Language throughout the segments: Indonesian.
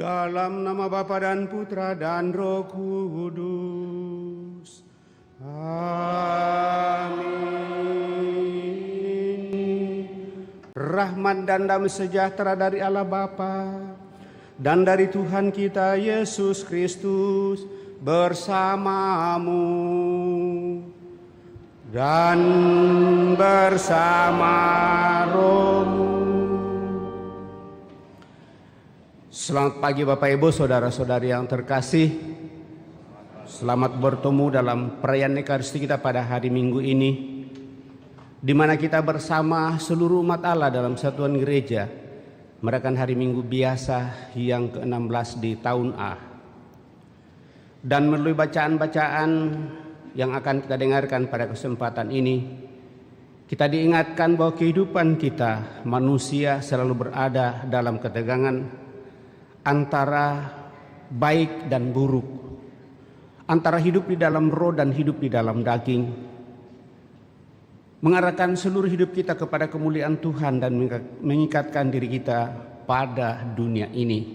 Dalam nama Bapa dan Putra dan Roh Kudus. Amin. Rahmat dan damai sejahtera dari Allah Bapa dan dari Tuhan kita Yesus Kristus bersamamu dan bersama rohmu. Selamat pagi Bapak Ibu, saudara-saudari yang terkasih. Selamat bertemu dalam perayaan Ekaristi kita pada hari Minggu ini, di mana kita bersama seluruh umat Allah dalam satuan gereja merayakan hari Minggu biasa yang ke-16 di tahun A. Dan melalui bacaan-bacaan yang akan kita dengarkan pada kesempatan ini, kita diingatkan bahwa kehidupan kita manusia selalu berada dalam ketegangan antara baik dan buruk, antara hidup di dalam roh dan hidup di dalam daging, mengarahkan seluruh hidup kita kepada kemuliaan Tuhan dan mengikatkan diri kita pada dunia ini.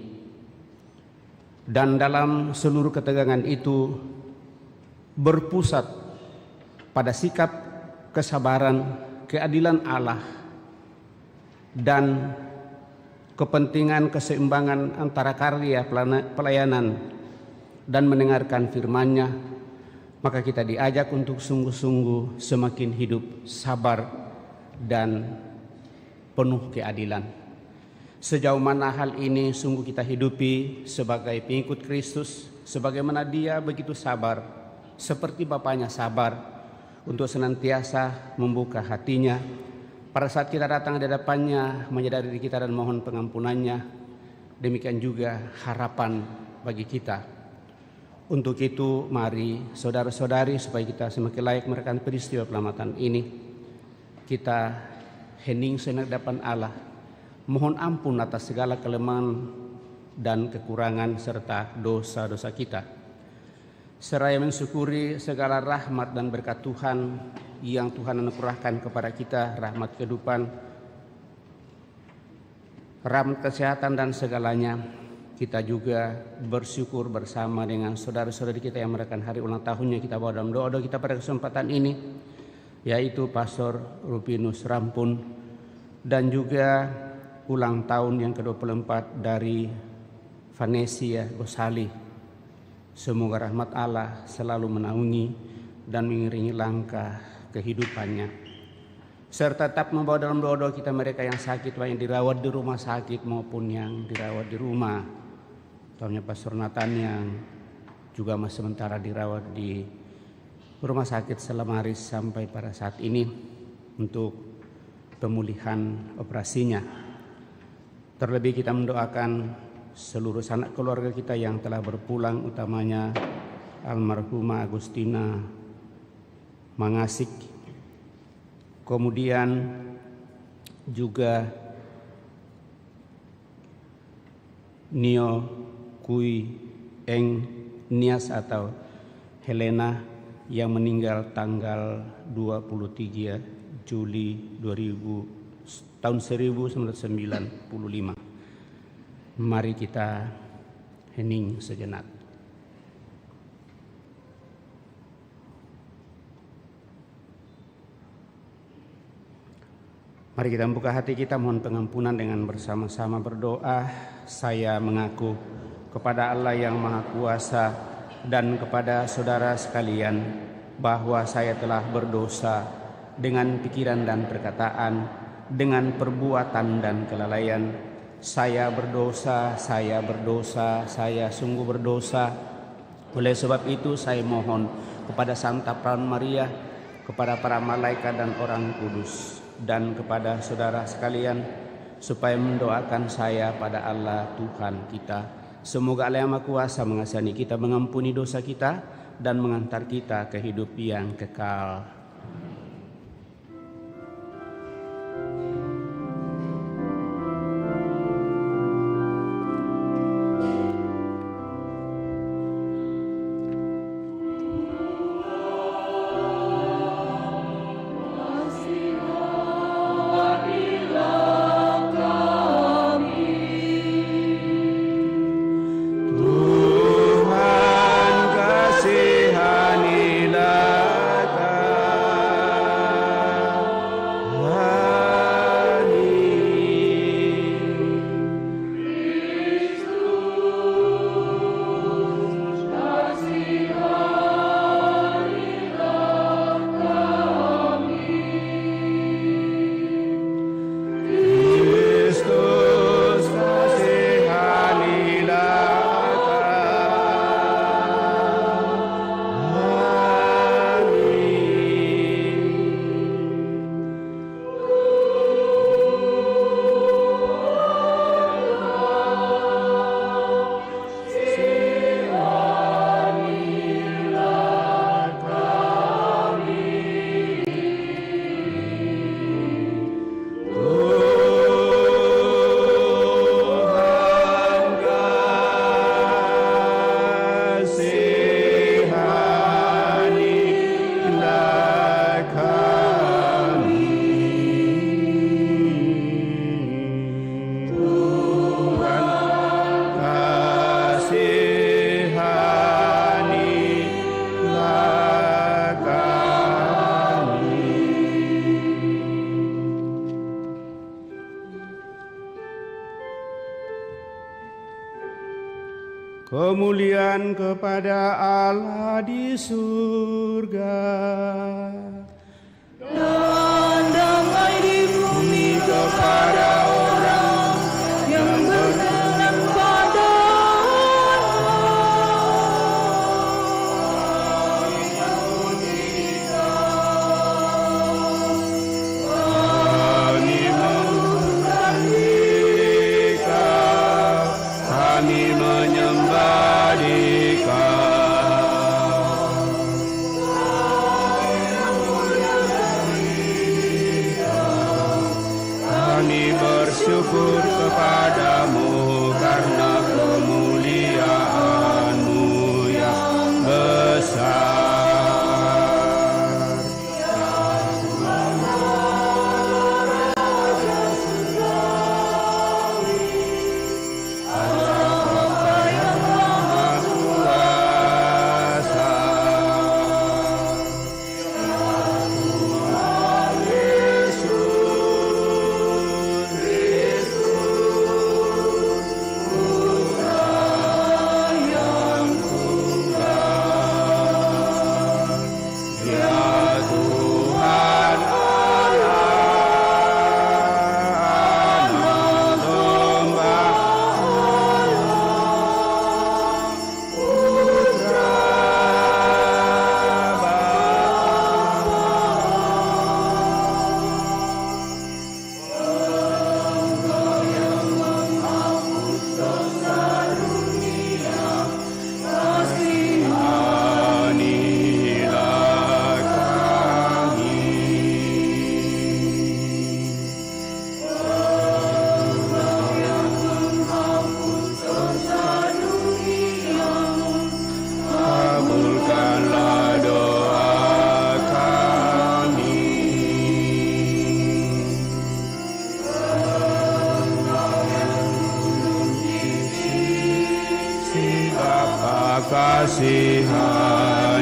Dan dalam seluruh ketegangan itu berpusat pada sikap kesabaran, keadilan Allah, dan kepentingan keseimbangan antara karya pelayanan dan mendengarkan firman-Nya. Maka kita diajak untuk sungguh-sungguh semakin hidup sabar dan penuh keadilan. Sejauh mana hal ini sungguh kita hidupi sebagai pengikut Kristus, sebagaimana Dia begitu sabar, seperti Bapaknya sabar, untuk senantiasa membuka hatinya pada saat kita datang di hadapannya, menyadari diri kita dan mohon pengampunannya. Demikian juga harapan bagi kita. Untuk itu mari saudara-saudari, supaya kita semakin layak merayakan peristiwa penyelamatan ini, kita hening sejenak di hadapan Allah, mohon ampun atas segala kelemahan dan kekurangan serta dosa-dosa kita, seraya mensyukuri segala rahmat dan berkat Tuhan yang Tuhan anugerahkan kepada kita, rahmat kehidupan, rahmat kesehatan dan segalanya. Kita juga bersyukur bersama dengan saudara-saudari kita yang merayakan hari ulang tahunnya. Kita bawa dalam doa-doa kita pada kesempatan ini, yaitu Pastor Rupinus Rampun, dan juga ulang tahun yang ke-24 dari Vanesia Gosali. Semoga rahmat Allah selalu menaungi dan mengiringi langkah kehidupannya, serta tetap membawa dalam doa-doa kita mereka yang sakit, baik yang dirawat di rumah sakit maupun yang dirawat di rumah. Tahunnya Pastor Nathan yang juga masih sementara dirawat di rumah sakit Selamaris sampai pada saat ini untuk pemulihan operasinya. Terlebih kita mendoakan seluruh sanak keluarga kita yang telah berpulang, utamanya almarhumah Agustina Mangasik, kemudian juga Nio Kui Eng Nias atau Helena yang meninggal tanggal 23 Juli tahun 1995. Mari kita hening sejenak. Mari kita membuka hati kita, mohon pengampunan dengan bersama-sama berdoa. Saya mengaku kepada Allah yang Maha Kuasa dan kepada saudara sekalian bahwa saya telah berdosa dengan pikiran dan perkataan, dengan perbuatan dan kelalaian. Saya berdosa, saya sungguh berdosa. Oleh sebab itu saya mohon kepada Santa Perawan Maria, kepada para malaikat dan orang kudus, dan kepada saudara sekalian, supaya mendoakan saya pada Allah Tuhan kita. Semoga Allah yang Maha Kuasa mengasihani kita, mengampuni dosa kita, dan mengantar kita ke hidup yang kekal. kemuliaan kepada Allah di surga. Dan damai di bumi kepada orang yang berkenan pada Kami memuji Dikau, kami menyembah Dikau. Kami bersyukur kepadamu karena kemuliaan-Mu yang besar.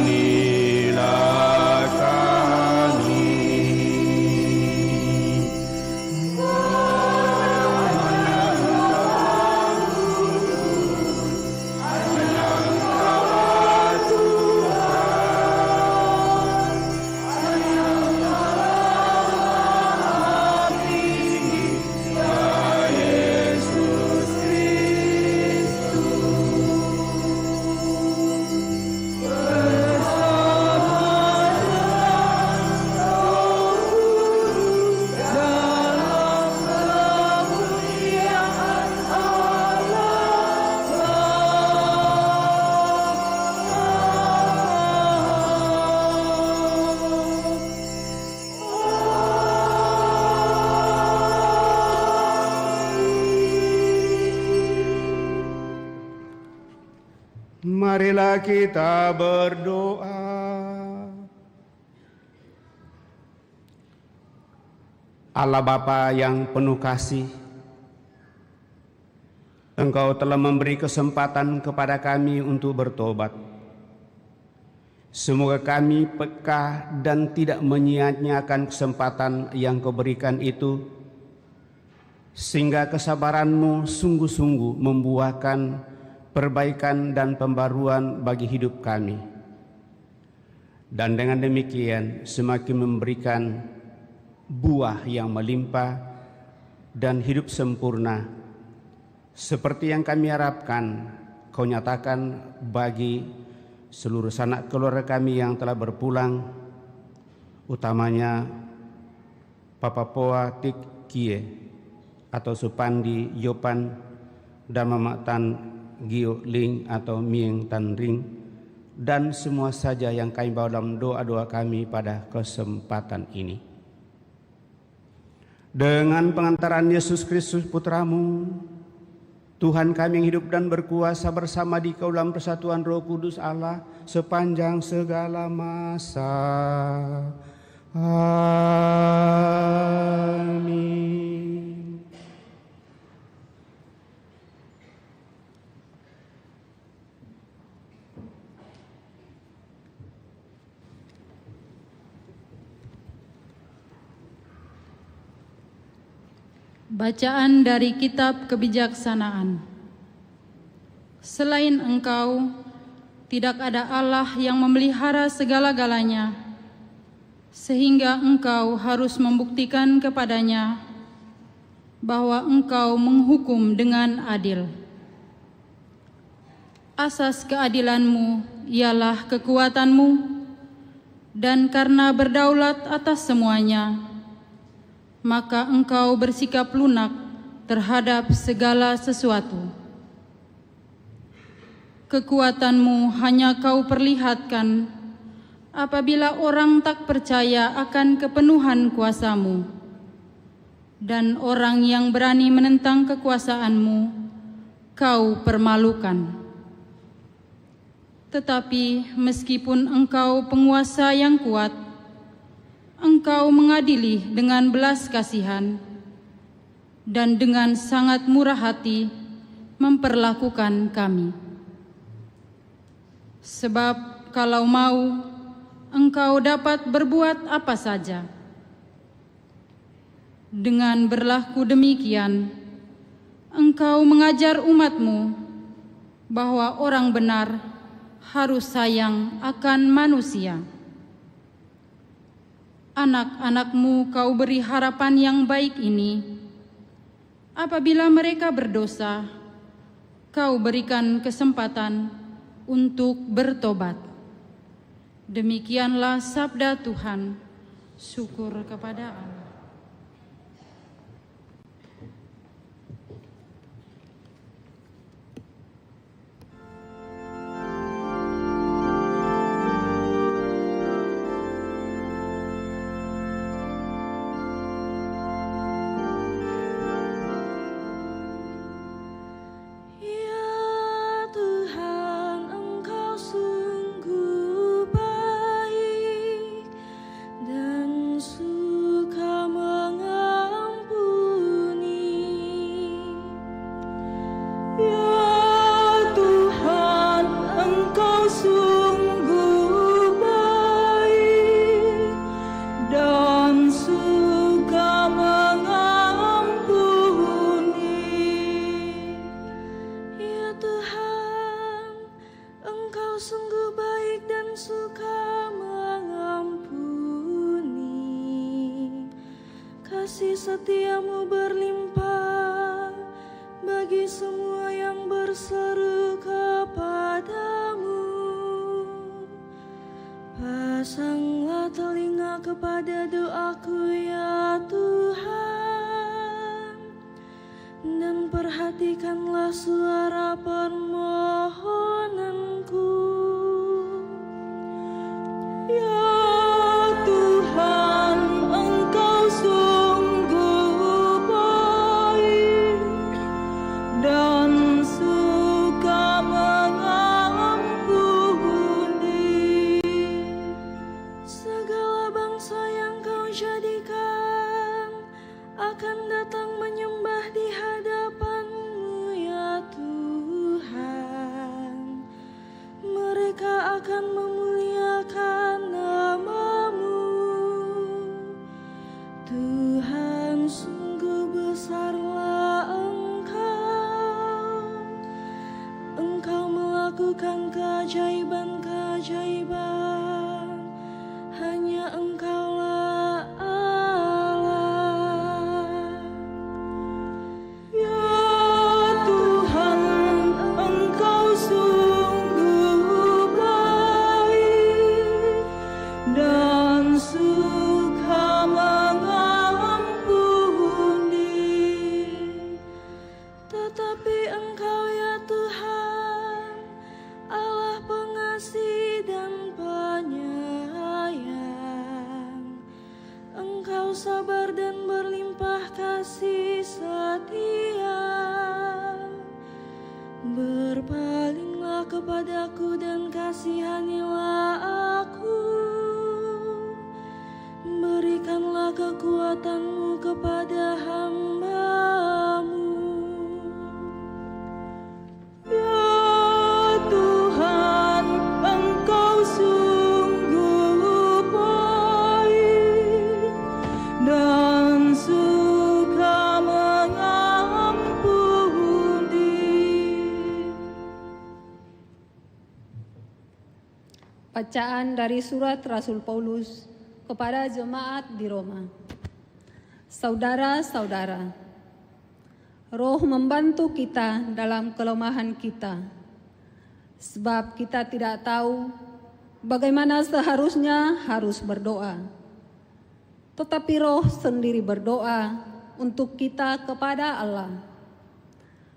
Kasihanilah kami. Marilah kita berdoa. Allah Bapa yang penuh kasih, Engkau telah memberi kesempatan kepada kami untuk bertobat. Semoga kami peka dan tidak menyia-nyiakan kesempatan yang Kau berikan itu, sehingga kesabaran-Mu sungguh-sungguh membuahkan perbaikan dan pembaruan bagi hidup kami. Dan dengan demikian semakin memberikan buah yang melimpah dan hidup sempurna, seperti yang kami harapkan Kau nyatakan bagi seluruh sanak keluarga kami yang telah berpulang, utamanya Papa Poa Tik Kie atau Supandi Yopan dan Mama Tan Gio Ling atau Mieng Tan Ring, dan semua saja yang kami bawa dalam doa-doa kami pada kesempatan ini. Dengan pengantaran Yesus Kristus Putra-Mu, Tuhan kami yang hidup dan berkuasa bersama di Kau dalam persatuan Roh Kudus Allah sepanjang segala masa. Amin. Bacaan dari Kitab Kebijaksanaan. Selain Engkau, tidak ada Allah yang memelihara segala-galanya, sehingga Engkau harus membuktikan kepadanya bahwa Engkau menghukum dengan adil. Asas keadilan-Mu ialah kekuatan-Mu, dan karena berdaulat atas semuanya, maka Engkau bersikap lunak terhadap segala sesuatu. Kekuatan-Mu hanya Kau perlihatkan apabila orang tak percaya akan kepenuhan kuasa-Mu, dan orang yang berani menentang kekuasaan-Mu, Kau permalukan. Tetapi meskipun Engkau penguasa yang kuat, Engkau mengadili dengan belas kasihan dan dengan sangat murah hati memperlakukan kami. Sebab kalau mau, Engkau dapat berbuat apa saja. Dengan berlaku demikian, Engkau mengajar umat-Mu bahwa orang benar harus sayang akan manusia. Anak-anak-Mu Kau beri harapan yang baik ini. Apabila mereka berdosa, Kau berikan kesempatan untuk bertobat. Demikianlah sabda Tuhan. Syukur kepada Allah. Kasih setia-Mu berlimpah bagi semua yang berseru kepadamu. Pasanglah telinga kepada doaku ya Tuhan, dan perhatikanlah suara permohonanku. Ya Tuhan, Engkau sungguh baik dan suka mengampuni. Segala bangsa yang Kau jadikan akan datang menyembah di hadapan-Mu ya Tuhan. Mereka akan memuliakan nama-Mu. Tuhan, sungguh besarlah Engkau melakukan keajaiban-keajaiban. Hanya Engkaulah Allah. Ya Tuhan, Engkau sungguh baik dan suka mengampuni. Tetapi Engkau ya Tuhan, Allah pengasih dan penyayang. Engkau sabar dan berlimpah kasih setia. Berpalinglah kepadaku dan kasihanilah aku. Berikanlah kekuatan-Mu kepada hamba-Mu. Ya Tuhan, Engkau sungguh baik dan suka mengampuni. Bacaan dari surat Rasul Paulus kepada jemaat di Roma. Saudara-saudara, Roh membantu kita dalam kelemahan kita, sebab kita tidak tahu bagaimana seharusnya harus berdoa. Tetapi Roh sendiri berdoa untuk kita kepada Allah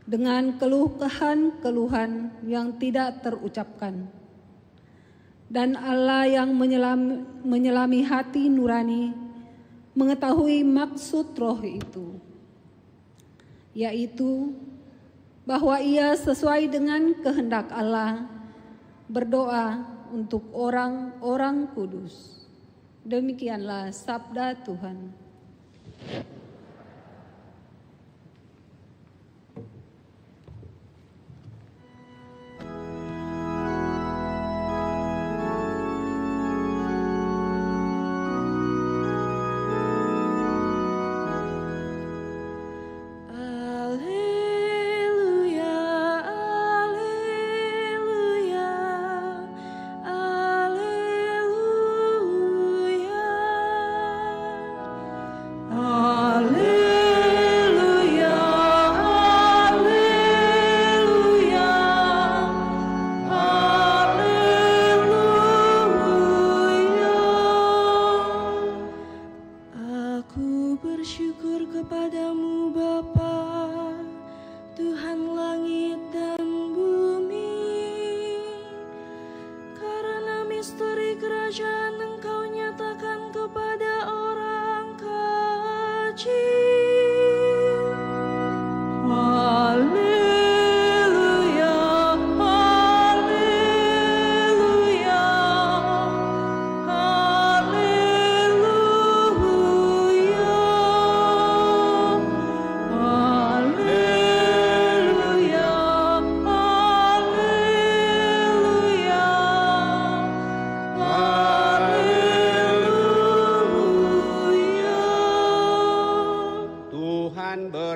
dengan keluhan-keluhan yang tidak terucapkan. Dan Allah yang menyelami hati nurani mengetahui maksud Roh itu, yaitu bahwa ia sesuai dengan kehendak Allah berdoa untuk orang-orang kudus. Demikianlah sabda Tuhan.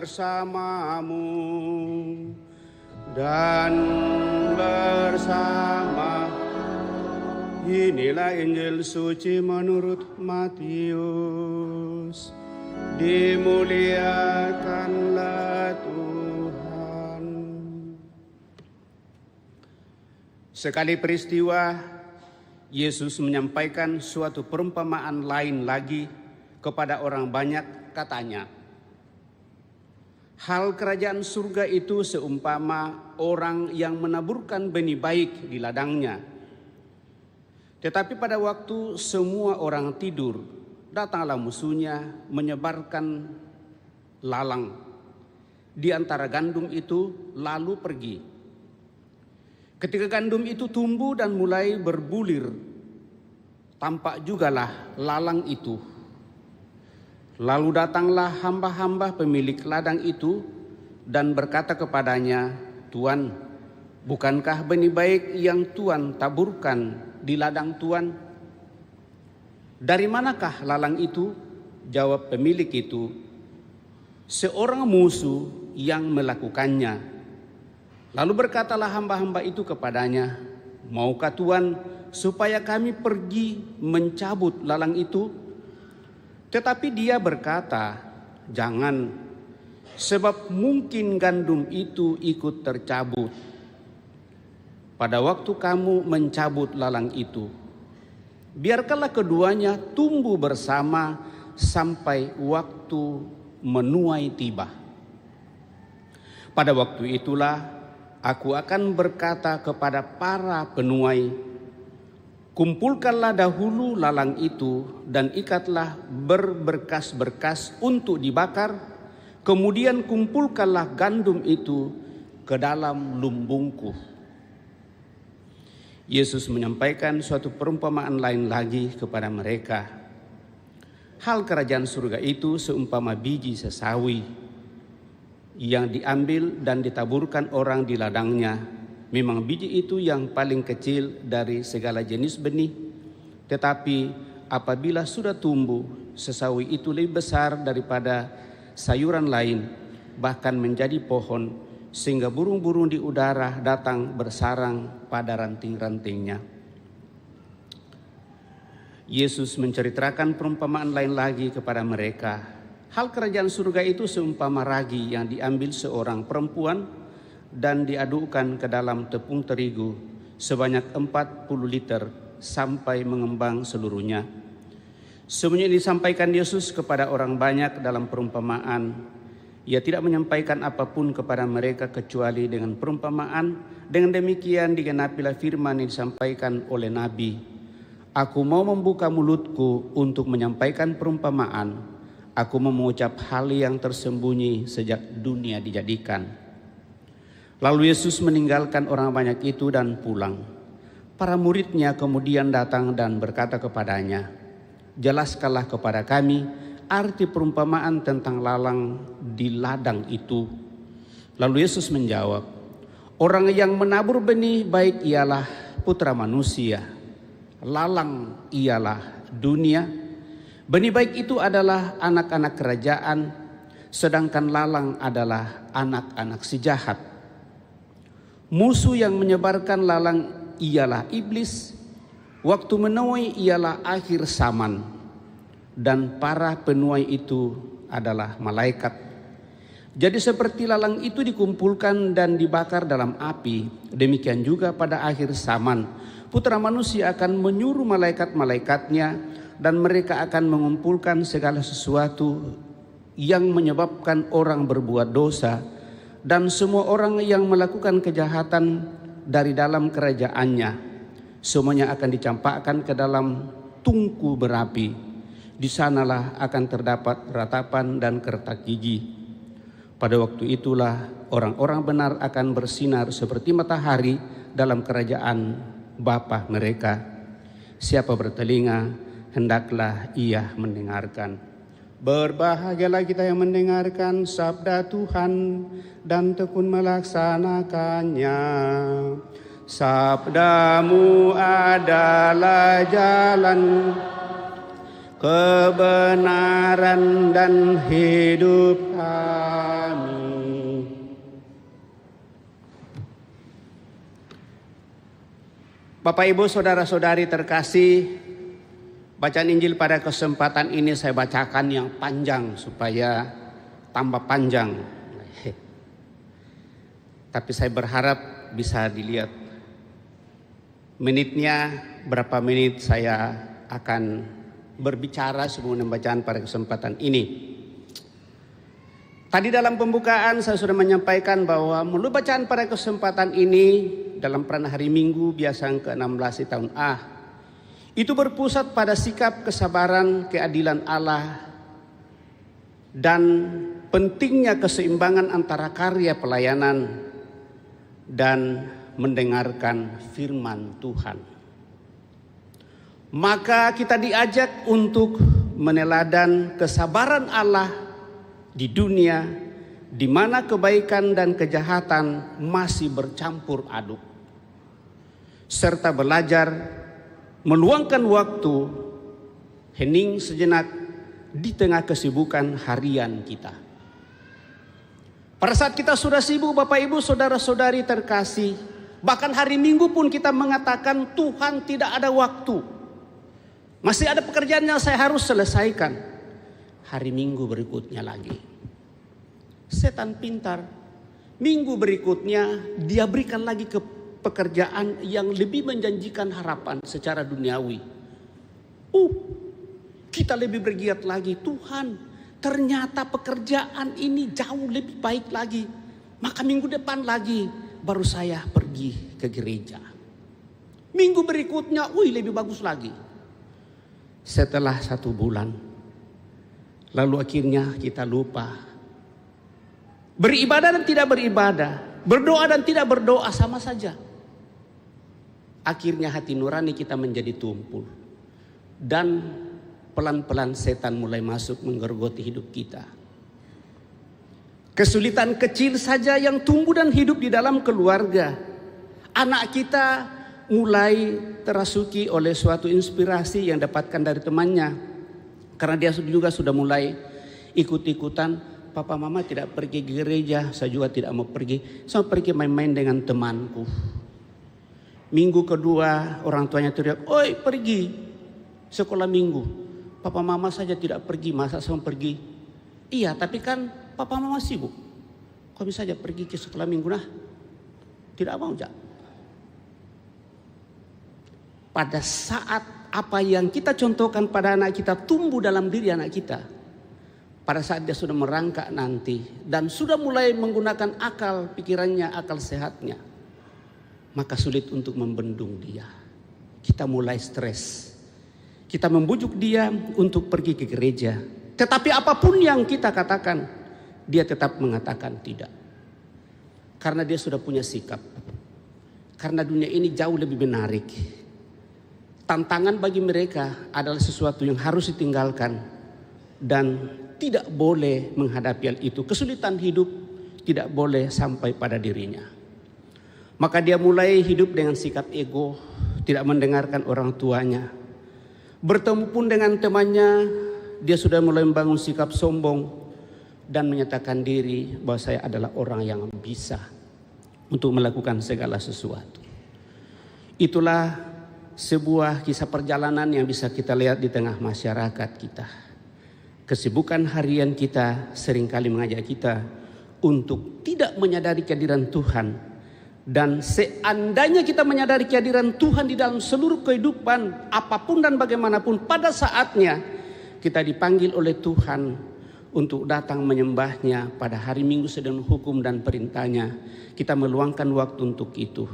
Bersamamu dan bersama. Inilah Injil suci menurut Matius. Dimuliakanlah Tuhan. Sekali peristiwa, Yesus menyampaikan suatu perumpamaan lain lagi kepada orang banyak, katanya, hal kerajaan surga itu seumpama orang yang menaburkan benih baik di ladangnya. Tetapi pada waktu semua orang tidur, datanglah musuhnya menyebarkan lalang di antara gandum itu, lalu pergi. Ketika gandum itu tumbuh dan mulai berbulir, tampak jugalah lalang itu. Lalu datanglah hamba-hamba pemilik ladang itu dan berkata kepadanya, Tuan, bukankah benih baik yang Tuan taburkan di ladang Tuan? Dari manakah lalang itu? Jawab pemilik itu, seorang musuh yang melakukannya. Lalu berkatalah hamba-hamba itu kepadanya, maukah Tuan supaya kami pergi mencabut lalang itu? Tetapi dia berkata, jangan, sebab mungkin gandum itu ikut tercabut. Pada waktu kamu mencabut lalang itu, biarkanlah keduanya tumbuh bersama sampai waktu menuai tiba. Pada waktu itulah aku akan berkata kepada para penuai, kumpulkanlah dahulu lalang itu dan ikatlah berberkas-berkas untuk dibakar, kemudian kumpulkanlah gandum itu ke dalam lumbungku. Yesus menyampaikan suatu perumpamaan lain lagi kepada mereka. Hal kerajaan surga itu seumpama biji sesawi yang diambil dan ditaburkan orang di ladangnya. Memang biji itu yang paling kecil dari segala jenis benih, tetapi apabila sudah tumbuh, sesawi itu lebih besar daripada sayuran lain, bahkan menjadi pohon, sehingga burung-burung di udara datang bersarang pada ranting-rantingnya. Yesus menceritakan perumpamaan lain lagi kepada mereka. Hal kerajaan surga itu seumpama ragi yang diambil seorang perempuan dan diadukkan ke dalam tepung terigu sebanyak 40 liter sampai mengembang seluruhnya. Semuanya disampaikan Yesus kepada orang banyak dalam perumpamaan. Ia tidak menyampaikan apapun kepada mereka kecuali dengan perumpamaan. Dengan demikian digenapilah firman yang disampaikan oleh Nabi. Aku mau membuka mulutku untuk menyampaikan perumpamaan. Aku mau mengucap hal yang tersembunyi sejak dunia dijadikan. Lalu Yesus meninggalkan orang banyak itu dan pulang. Para muridnya kemudian datang dan berkata kepadanya, jelaskanlah kepada kami arti perumpamaan tentang lalang di ladang itu. Lalu Yesus menjawab, orang yang menabur benih baik ialah putra manusia. Lalang ialah dunia. Benih baik itu adalah anak-anak kerajaan, sedangkan lalang adalah anak-anak si jahat. Musuh yang menyebarkan lalang ialah iblis. Waktu menuai ialah akhir zaman, dan para penuai itu adalah malaikat. Jadi seperti lalang itu dikumpulkan dan dibakar dalam api, demikian juga pada akhir zaman Putra Manusia akan menyuruh malaikat-malaikatnya, dan mereka akan mengumpulkan segala sesuatu yang menyebabkan orang berbuat dosa dan semua orang yang melakukan kejahatan dari dalam kerajaannya. Semuanya akan dicampakkan ke dalam tungku berapi. Di sanalah akan terdapat ratapan dan kertak gigi. Pada waktu itulah orang-orang benar akan bersinar seperti matahari dalam kerajaan Bapa mereka. Siapa bertelinga, hendaklah ia mendengarkan. Berbahagialah kita yang mendengarkan sabda Tuhan dan tekun melaksanakannya. Sabdamu adalah jalan kebenaran dan hidup kami. Bapak, Ibu, saudara-saudari terkasih, bacaan Injil pada kesempatan ini saya bacakan yang panjang supaya tambah panjang. Tapi saya berharap bisa dilihat menitnya, berapa menit saya akan berbicara sebelum bacaan pada kesempatan ini. Tadi dalam pembukaan saya sudah menyampaikan bahwa melalui bacaan pada kesempatan ini dalam peran hari Minggu biasa yang ke-16 di tahun A, itu berpusat pada sikap kesabaran, keadilan Allah, dan pentingnya keseimbangan antara karya pelayanan dan mendengarkan firman Tuhan. Maka kita diajak untuk meneladan kesabaran Allah di dunia di mana kebaikan dan kejahatan masih bercampur aduk, serta belajar meluangkan waktu hening sejenak di tengah kesibukan harian kita. Pada saat kita sudah sibuk, Bapak Ibu saudara-saudari terkasih, bahkan hari Minggu pun kita mengatakan Tuhan tidak ada waktu, masih ada pekerjaan yang saya harus selesaikan. Hari Minggu berikutnya lagi, setan pintar, minggu berikutnya dia berikan lagi ke pekerjaan yang lebih menjanjikan harapan secara duniawi. Kita lebih bergiat lagi, Tuhan ternyata pekerjaan ini jauh lebih baik lagi. Maka minggu depan lagi baru saya pergi ke gereja. Minggu berikutnya, lebih bagus lagi. Setelah 1 bulan, lalu akhirnya kita lupa. Beribadah dan tidak beribadah, berdoa dan tidak berdoa sama saja. Akhirnya hati nurani kita menjadi tumpul. Dan pelan-pelan setan mulai masuk menggerogoti hidup kita. Kesulitan kecil saja yang tumbuh dan hidup di dalam keluarga. Anak kita mulai terasuki oleh suatu inspirasi yang dapatkan dari temannya. Karena dia juga sudah mulai ikut-ikutan. Papa mama tidak pergi ke gereja, saya juga tidak mau pergi. Saya pergi main-main dengan temanku. Minggu kedua orang tuanya teriak, "Oi, pergi." sekolah minggu. Papa mama saja tidak pergi, masa sama pergi? Iya, tapi kan papa mama sibuk. Kok bisa saja pergi ke sekolah minggu? Nah, tidak mau, Jak. Pada saat apa yang kita contohkan pada anak kita tumbuh dalam diri anak kita, pada saat dia sudah merangkak nanti dan sudah mulai menggunakan akal pikirannya, akal sehatnya, maka sulit untuk membendung dia. Kita mulai stres. Kita membujuk dia untuk pergi ke gereja. Tetapi apapun yang kita katakan, dia tetap mengatakan tidak. Karena dia sudah punya sikap. Karena dunia ini jauh lebih menarik. Tantangan bagi mereka adalah sesuatu yang harus ditinggalkan. Dan tidak boleh menghadapi hal itu. Kesulitan hidup tidak boleh sampai pada dirinya. Maka dia mulai hidup dengan sikap ego, tidak mendengarkan orang tuanya. Bertemu pun dengan temannya, dia sudah mulai membangun sikap sombong dan menyatakan diri bahwa saya adalah orang yang bisa untuk melakukan segala sesuatu. Itulah sebuah kisah perjalanan yang bisa kita lihat di tengah masyarakat kita. Kesibukan harian kita seringkali mengajak kita untuk tidak menyadari kehadiran Tuhan. Dan seandainya kita menyadari kehadiran Tuhan di dalam seluruh kehidupan apapun dan bagaimanapun, pada saatnya kita dipanggil oleh Tuhan untuk datang menyembahnya pada hari Minggu sedang hukum dan perintahnya. Kita meluangkan waktu untuk itu.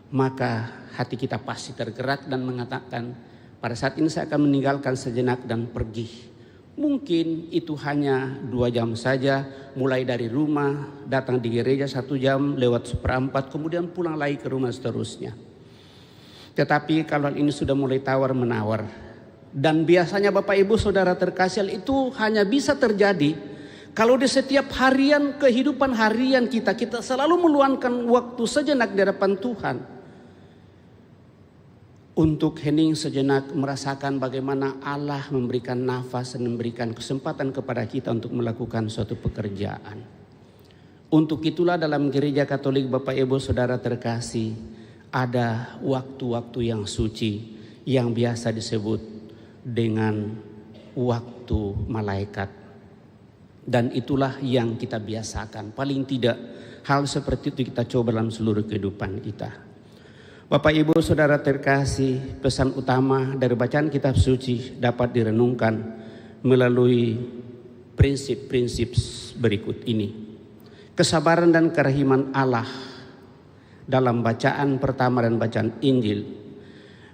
Maka hati kita pasti tergerak dan mengatakan, pada saat ini saya akan meninggalkan sejenak dan pergi. Mungkin itu hanya 2 jam saja, mulai dari rumah, datang di gereja 1 jam, lewat 1/4, kemudian pulang lagi ke rumah seterusnya. Tetapi kalau ini sudah mulai tawar-menawar, dan biasanya Bapak Ibu Saudara terkasih, itu hanya bisa terjadi kalau di setiap harian kehidupan harian kita selalu meluangkan waktu sejenak di hadapan Tuhan. Untuk hening sejenak merasakan bagaimana Allah memberikan nafas dan memberikan kesempatan kepada kita untuk melakukan suatu pekerjaan. Untuk itulah dalam gereja Katolik Bapak Ibu Saudara terkasih, ada waktu-waktu yang suci yang biasa disebut dengan waktu malaikat. Dan itulah yang kita biasakan. Paling tidak hal seperti itu kita coba dalam seluruh kehidupan kita. Bapak Ibu Saudara terkasih, pesan utama dari bacaan kitab suci dapat direnungkan melalui prinsip-prinsip berikut ini. Kesabaran dan kerahiman Allah dalam bacaan pertama dan bacaan Injil.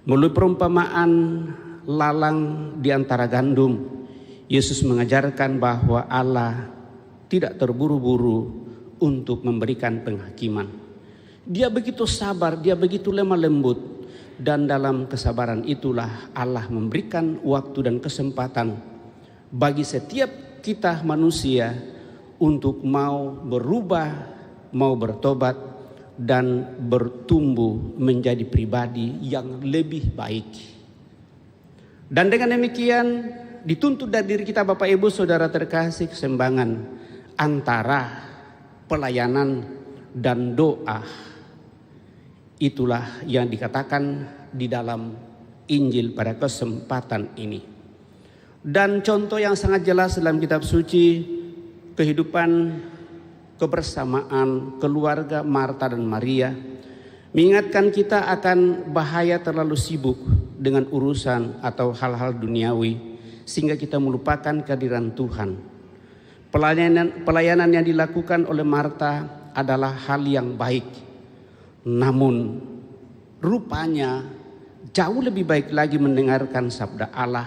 Melalui perumpamaan lalang di antara gandum, Yesus mengajarkan bahwa Allah tidak terburu-buru untuk memberikan penghakiman. Dia begitu sabar, dia begitu lemah lembut. Dan dalam kesabaran itulah Allah memberikan waktu dan kesempatan bagi setiap kita manusia untuk mau berubah, mau bertobat, dan bertumbuh menjadi pribadi yang lebih baik. Dan dengan demikian dituntut dari diri kita Bapak Ibu Saudara terkasih keseimbangan antara pelayanan dan doa. Itulah yang dikatakan di dalam Injil pada kesempatan ini. Dan contoh yang sangat jelas dalam kitab suci, kehidupan kebersamaan keluarga Marta dan Maria mengingatkan kita akan bahaya terlalu sibuk dengan urusan atau hal-hal duniawi sehingga kita melupakan kehadiran Tuhan. Pelayanan yang dilakukan oleh Marta adalah hal yang baik. Namun rupanya jauh lebih baik lagi mendengarkan sabda Allah,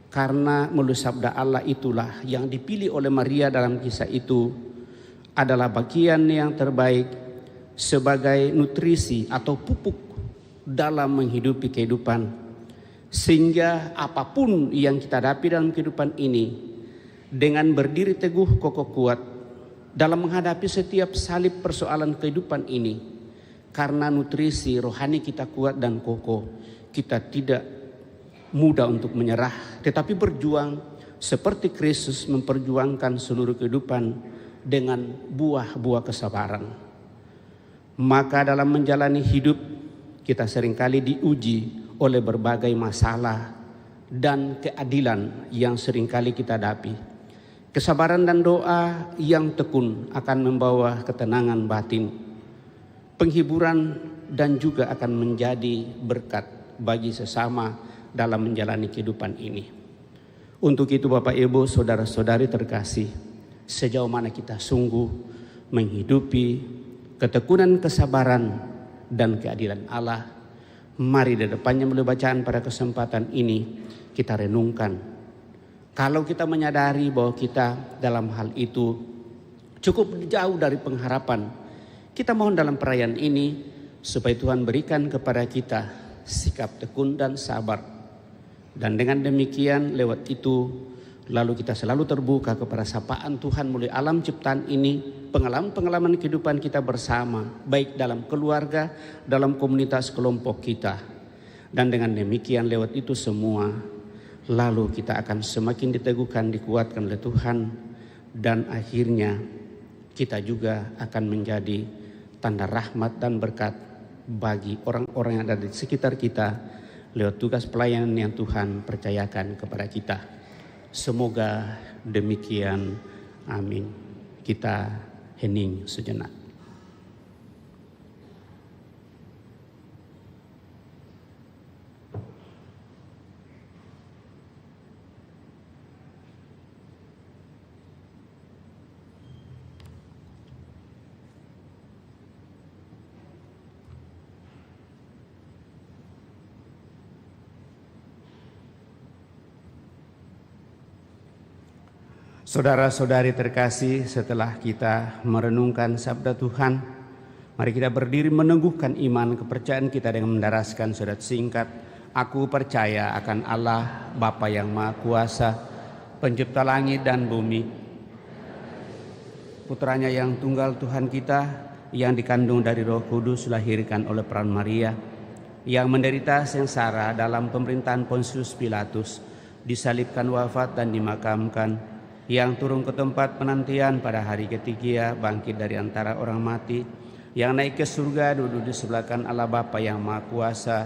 karena melalui sabda Allah itulah yang dipilih oleh Maria dalam kisah itu adalah bagian yang terbaik sebagai nutrisi atau pupuk dalam menghidupi kehidupan, sehingga apapun yang kita hadapi dalam kehidupan ini, dengan berdiri teguh kokoh kuat dalam menghadapi setiap salib persoalan kehidupan ini. Karena nutrisi rohani kita kuat dan kokoh, kita tidak mudah untuk menyerah, tetapi berjuang seperti Kristus memperjuangkan seluruh kehidupan dengan buah-buah kesabaran. Maka dalam menjalani hidup kita seringkali diuji oleh berbagai masalah dan keadilan yang seringkali kita hadapi. Kesabaran dan doa yang tekun akan membawa ketenangan batin, penghiburan, dan juga akan menjadi berkat bagi sesama dalam menjalani kehidupan ini. Untuk itu Bapak Ibu, saudara-saudari terkasih, sejauh mana kita sungguh menghidupi ketekunan, kesabaran, dan keadilan Allah, mari di depannya melalui bacaan pada kesempatan ini kita renungkan. Kalau kita menyadari bahwa kita dalam hal itu cukup jauh dari pengharapan, kita mohon dalam perayaan ini supaya Tuhan berikan kepada kita sikap tekun dan sabar. Dan dengan demikian lewat itu lalu kita selalu terbuka kepada sapaan Tuhan melalui alam ciptaan ini, pengalaman-pengalaman kehidupan kita bersama, baik dalam keluarga, dalam komunitas kelompok kita. Dan dengan demikian lewat itu semua, lalu kita akan semakin diteguhkan, dikuatkan oleh Tuhan. Dan akhirnya kita juga akan menjadi tanda rahmat dan berkat bagi orang-orang yang ada di sekitar kita lewat tugas pelayanan yang Tuhan percayakan kepada kita. Semoga demikian. Amin. Kita hening sejenak. Saudara-saudari terkasih, setelah kita merenungkan sabda Tuhan, mari kita berdiri meneguhkan iman kepercayaan kita dengan mendaraskan surat singkat. Aku percaya akan Allah, Bapa yang Maha Kuasa, pencipta langit dan bumi, Putranya yang tunggal Tuhan kita, yang dikandung dari Roh Kudus, lahirkan oleh peran Maria, yang menderita sengsara dalam pemerintahan Pontius Pilatus, disalibkan, wafat dan dimakamkan, yang turun ke tempat penantian pada hari ketiga, bangkit dari antara orang mati, yang naik ke surga, duduk di sebelah kanan Allah Bapa yang Maha Kuasa.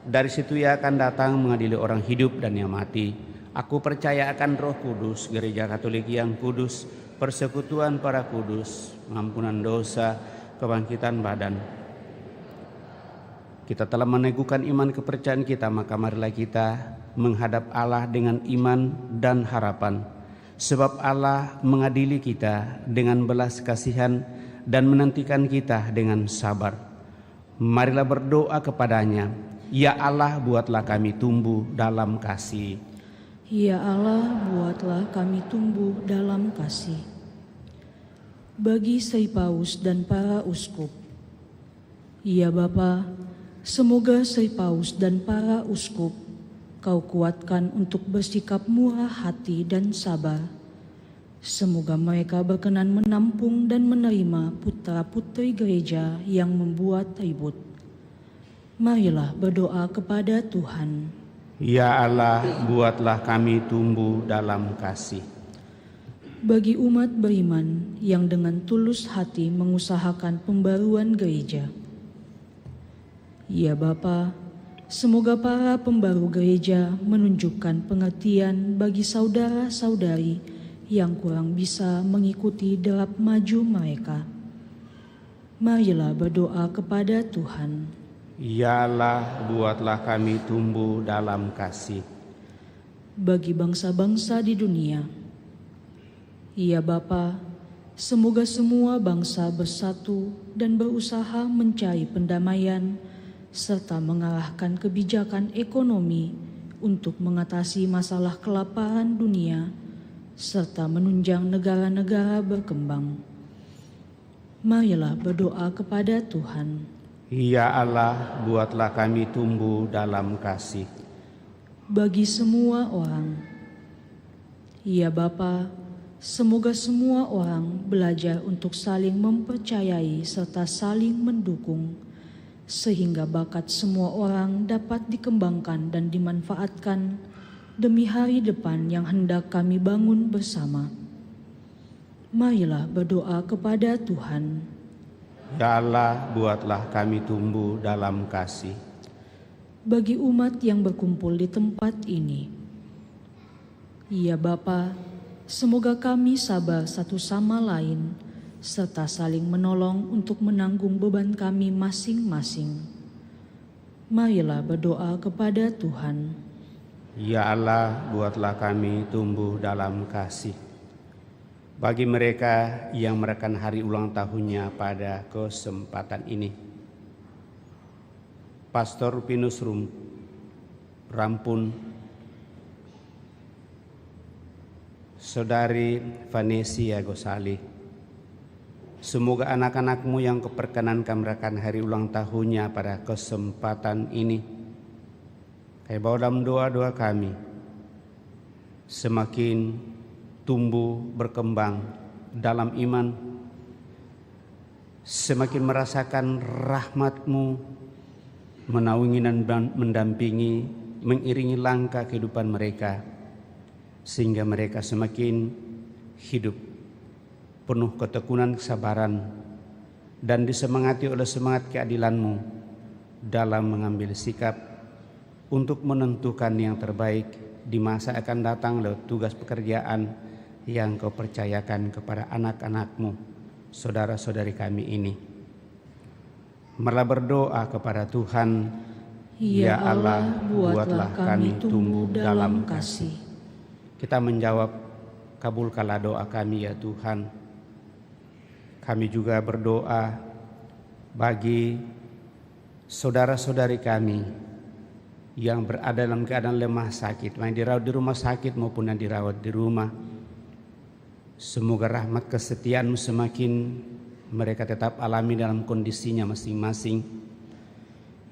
Dari situ Ia akan datang mengadili orang hidup dan yang mati. Aku percaya akan Roh Kudus, Gereja Katolik yang kudus, persekutuan para kudus, pengampunan dosa, kebangkitan badan. Kita telah meneguhkan iman kepercayaan kita, maka marilah kita menghadap Allah dengan iman dan harapan. Sebab Allah mengadili kita dengan belas kasihan dan menantikan kita dengan sabar. Marilah berdoa kepadanya. Ya Allah, buatlah kami tumbuh dalam kasih. Ya Allah, buatlah kami tumbuh dalam kasih. Bagi Sri Paus dan para uskup. Ya Bapa, semoga Sri Paus dan para uskup Kau kuatkan untuk bersikap murah hati dan sabar. Semoga mereka berkenan menampung dan menerima putra-putri gereja yang membuat ribut. Marilah berdoa kepada Tuhan. Ya Allah, buatlah kami tumbuh dalam kasih. Bagi umat beriman yang dengan tulus hati mengusahakan pembaruan gereja. Ya Bapa, semoga para pembaru gereja menunjukkan pengertian bagi saudara-saudari yang kurang bisa mengikuti derap maju mereka. Marilah berdoa kepada Tuhan. Ya Allah, buatlah kami tumbuh dalam kasih. Bagi bangsa-bangsa di dunia. Ya Bapa, semoga semua bangsa bersatu dan berusaha mencari pendamaian serta mengarahkan kebijakan ekonomi untuk mengatasi masalah kelaparan dunia serta menunjang negara-negara berkembang. Marilah berdoa kepada Tuhan. Ya Allah, buatlah kami tumbuh dalam kasih. Bagi semua orang. Ya Bapa, semoga semua orang belajar untuk saling mempercayai serta saling mendukung, sehingga bakat semua orang dapat dikembangkan dan dimanfaatkan demi hari depan yang hendak kami bangun bersama. Marilah berdoa kepada Tuhan. Ya Allah, buatlah kami tumbuh dalam kasih. Bagi umat yang berkumpul di tempat ini. Ya Bapa, semoga kami sabar satu sama lain, serta saling menolong untuk menanggung beban kami masing-masing. Marilah berdoa kepada Tuhan. Ya Allah, buatlah kami tumbuh dalam kasih. Bagi mereka yang merayakan hari ulang tahunnya pada kesempatan ini, Pastor Rupinus Rampun, Saudari Vanesia Gosali, semoga anak-anakmu yang keperkenankan merayakan hari ulang tahunnya pada kesempatan ini, kami bawa dalam doa-doa kami, semakin tumbuh berkembang dalam iman, semakin merasakan rahmat-Mu menaungi dan mendampingi, mengiringi langkah kehidupan mereka, sehingga mereka semakin hidup penuh ketekunan kesabaran dan disemangati oleh semangat keadilan-Mu dalam mengambil sikap untuk menentukan yang terbaik di masa akan datang lewat tugas pekerjaan yang Kau percayakan kepada anak-anak-Mu, saudara-saudari kami ini. Marilah berdoa kepada Tuhan. Ya Allah, buatlah kami tumbuh dalam kasih. Kita menjawab, kabulkanlah doa kami ya Tuhan. Kami juga berdoa bagi saudara-saudari kami yang berada dalam keadaan lemah sakit, yang dirawat di rumah sakit maupun yang dirawat di rumah. Semoga rahmat kesetiaan-Mu semakin mereka tetap alami dalam kondisinya masing-masing,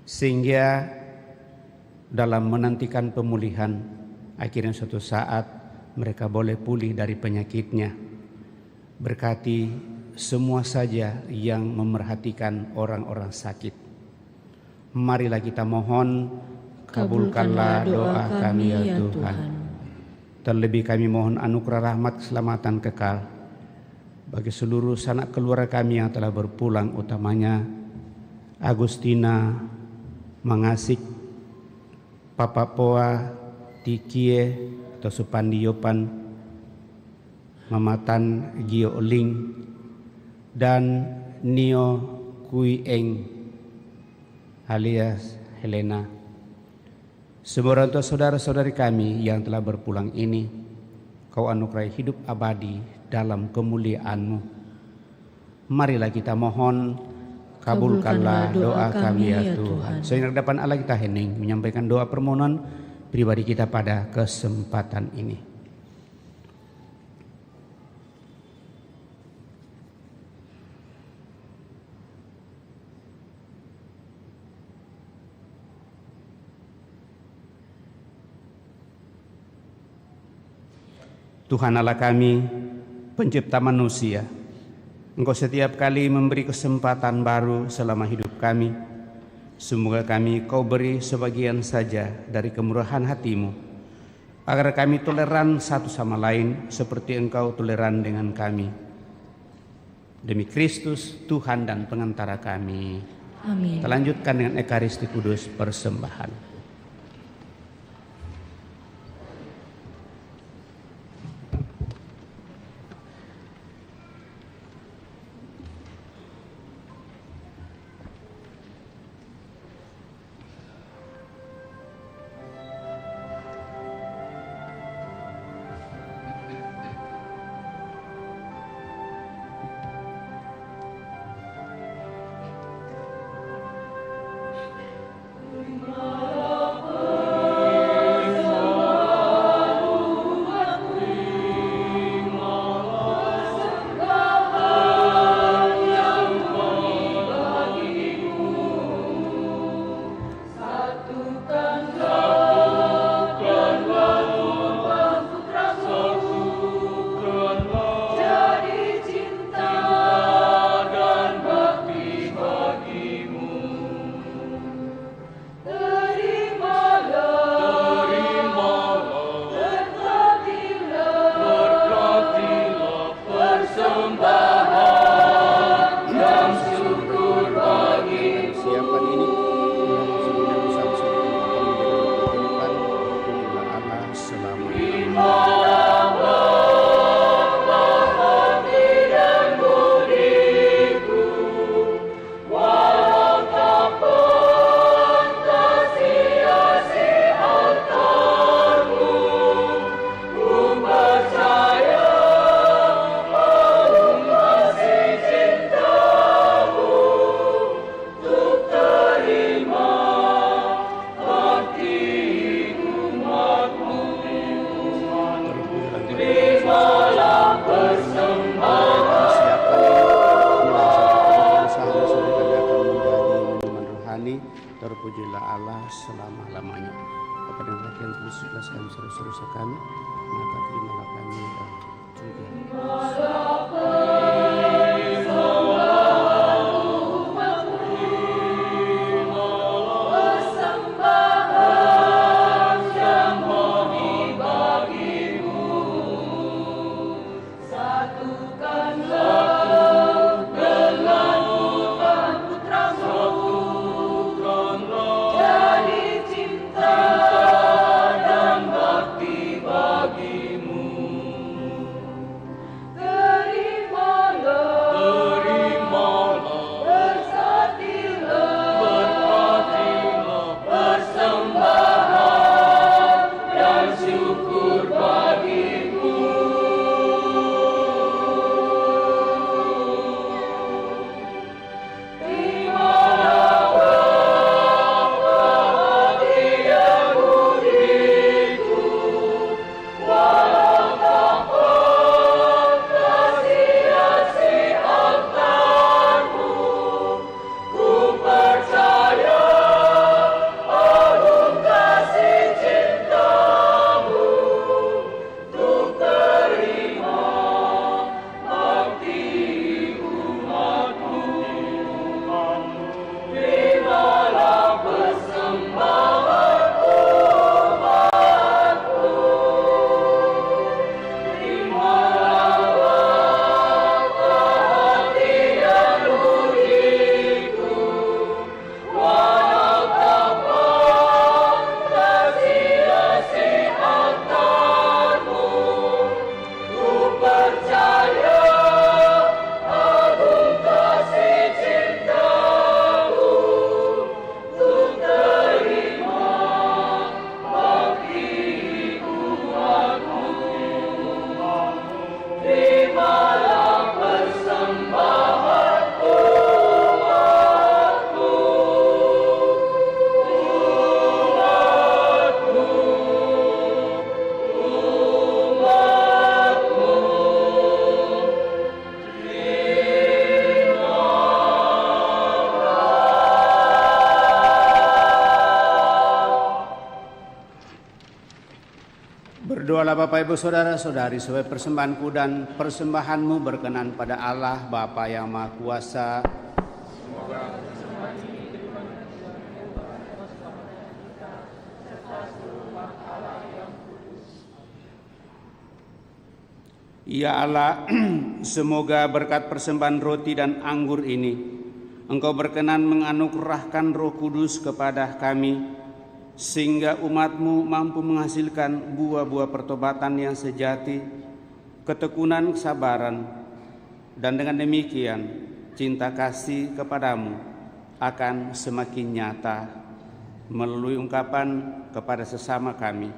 sehingga dalam menantikan pemulihan, akhirnya suatu saat mereka boleh pulih dari penyakitnya. Berkati semua saja yang memerhatikan orang-orang sakit. Marilah kita mohon, kabulkanlah doa kami ya Tuhan. Terlebih kami mohon anugerah rahmat keselamatan kekal bagi seluruh sanak keluarga kami yang telah berpulang, utamanya Agustina, Mangasik, Papa Poa, Tikie atau Supandi Yopan, Mamatan Gio Oling, dan Nio Kui Eng alias Helena. Semua orang tua saudara-saudari kami yang telah berpulang ini, Kau anugerahi hidup abadi dalam kemuliaan-Mu. Marilah kita mohon, kabulkanlah doa kami ya Tuhan. Sehingga dapat Allah kita hening menyampaikan doa permohonan pribadi kita pada kesempatan ini. Tuhan Allah kami, pencipta manusia, Engkau setiap kali memberi kesempatan baru selama hidup kami. Semoga kami Kau beri sebagian saja dari kemurahan hati-Mu, agar kami toleran satu sama lain seperti Engkau toleran dengan kami. Demi Kristus, Tuhan dan pengantara kami. Amin. Kita lanjutkan dengan Ekaristi Kudus persembahan. Amen. terpujilah Allah selama-lamanya. Bapa dan Anak yang tulus ikhlas kami seru-seru kami, maka terimalah kami dan Berdoalah Bapak Ibu Saudara-saudari supaya persembahanku dan persembahanmu berkenan pada Allah Bapa yang Maha Kuasa. Ya Allah, semoga berkat persembahan roti dan anggur ini Engkau berkenan menganugerahkan Roh Kudus kepada kami, sehingga umat-Mu mampu menghasilkan buah-buah pertobatan yang sejati, ketekunan kesabaran, dan dengan demikian cinta kasih kepadamu akan semakin nyata melalui ungkapan kepada sesama kami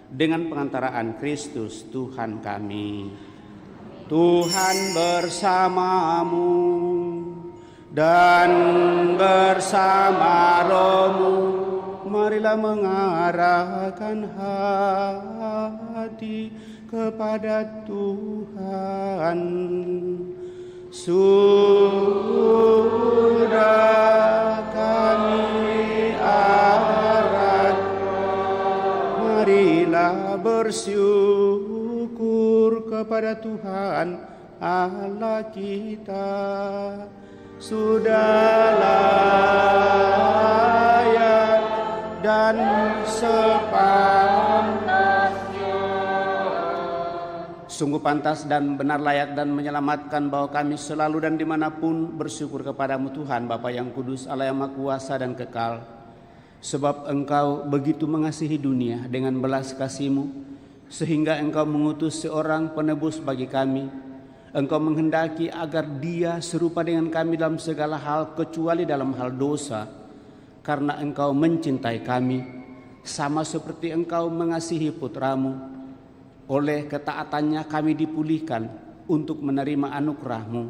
dengan pengantaraan Kristus Tuhan kami. Tuhan bersamamu dan bersama rohmu. Marilah mengarahkan hati kepada Tuhan. Sudah kami arahkan, marilah bersyukur kepada Tuhan Allah kita. Sudah layak dan sepantasnya. Sungguh pantas dan benar layak dan menyelamatkan bahwa kami selalu dan dimanapun bersyukur kepadamu Tuhan Bapa yang kudus, Allah yang Maha Kuasa dan kekal. Sebab Engkau begitu mengasihi dunia dengan belas kasih-Mu, sehingga Engkau mengutus seorang penebus bagi kami. Engkau menghendaki agar dia serupa dengan kami dalam segala hal kecuali dalam hal dosa. Karena Engkau mencintai kami, sama seperti Engkau mengasihi putra-Mu. Oleh ketaatannya kami dipulihkan untuk menerima anugerah-Mu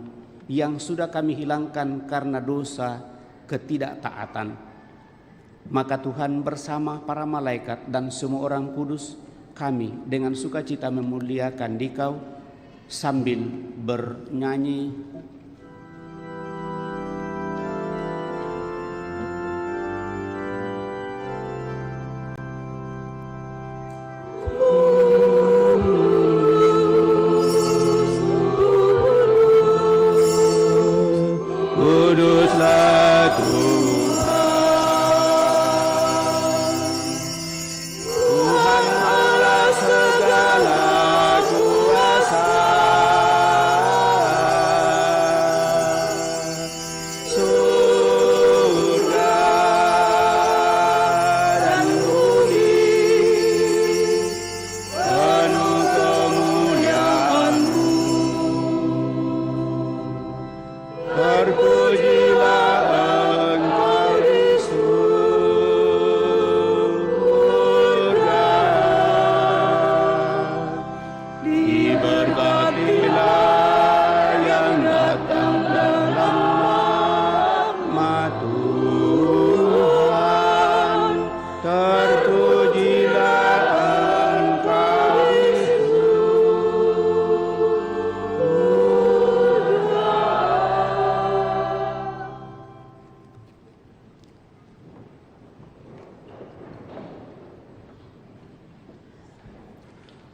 yang sudah kami hilangkan karena dosa ketidaktaatan. Maka Tuhan bersama para malaikat dan semua orang kudus, kami dengan sukacita memuliakan Dikau sambil bernyanyi.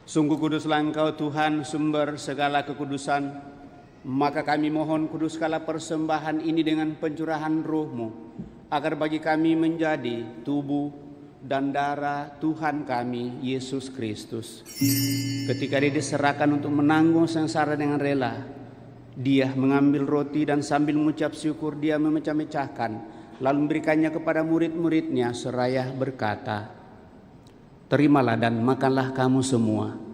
Sungguh kuduslah Engkau Tuhan, sumber segala kekudusan. Maka kami mohon kuduskanlah persembahan ini dengan pencurahan Roh-Mu, agar bagi kami menjadi tubuh dan darah Tuhan kami, Yesus Kristus. Ketika Dia diserahkan untuk menanggung sengsara dengan rela, Dia mengambil roti dan sambil mengucap syukur Dia memecah-mecahkan, lalu memberikannya kepada murid-muridnya seraya berkata, "Terimalah dan makanlah kamu semua.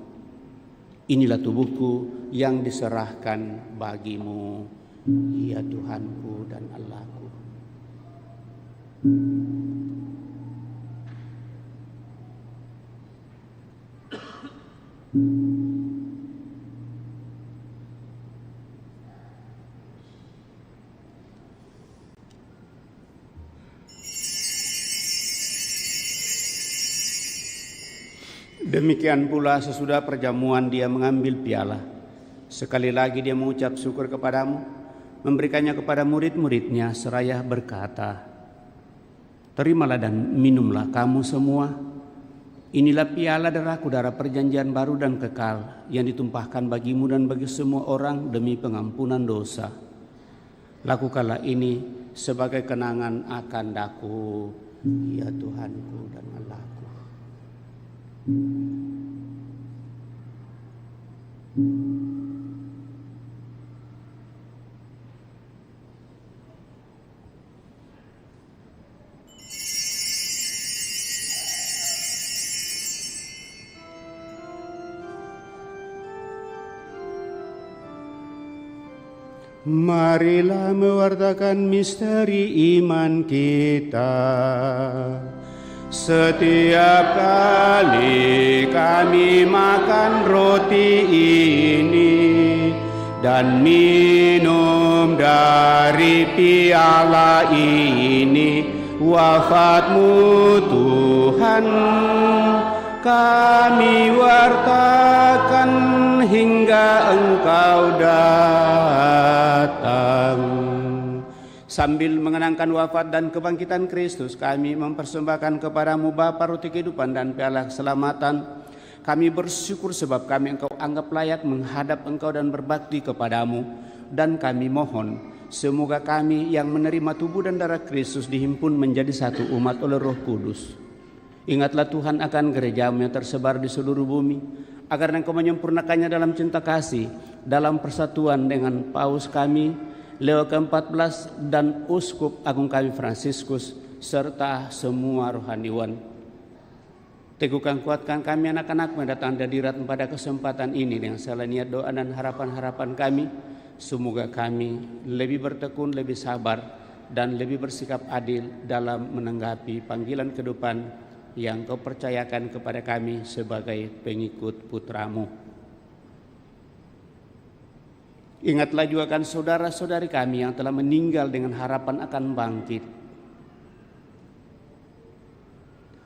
Inilah tubuhku yang diserahkan bagimu, ya Tuhanku dan Allahku." Demikian pula sesudah perjamuan Dia mengambil piala. Sekali lagi Dia mengucap syukur kepadamu, memberikannya kepada murid-muridnya seraya berkata, "Terimalah dan minumlah kamu semua. Inilah piala darahku, darah perjanjian baru dan kekal, yang ditumpahkan bagimu dan bagi semua orang demi pengampunan dosa. Lakukanlah ini sebagai kenangan akan Aku, ya Tuhanku dan Allahku." Marilah mewartakan misteri iman kita. Setiap kali kami makan roti ini dan minum dari piala ini, wafat-Mu Tuhan kami wartakan hingga Engkau datang. Sambil mengenangkan wafat dan kebangkitan Kristus, kami mempersembahkan kepadamu Bapa roti kehidupan dan piala keselamatan. Kami bersyukur sebab kami Engkau anggap layak menghadap Engkau dan berbakti kepadamu. Dan kami mohon, semoga kami yang menerima tubuh dan darah Kristus dihimpun menjadi satu umat oleh Roh Kudus. Ingatlah Tuhan akan gereja-Mu yang tersebar di seluruh bumi, agar Engkau menyempurnakannya dalam cinta kasih, dalam persatuan dengan Paus kami, Leo ke-14 dan Uskup Agung kami Fransiskus, serta semua rohaniwan. Teguhkan kuatkan kami anak-anak mendatang hadirat pada kesempatan ini dengan segala niat doa dan harapan-harapan kami. Semoga kami lebih bertekun, lebih sabar, dan lebih bersikap adil dalam menanggapi panggilan kehidupan yang Kau percayakan kepada kami sebagai pengikut Putra-Mu. Ingatlah juga kan saudara-saudari kami yang telah meninggal dengan harapan akan bangkit,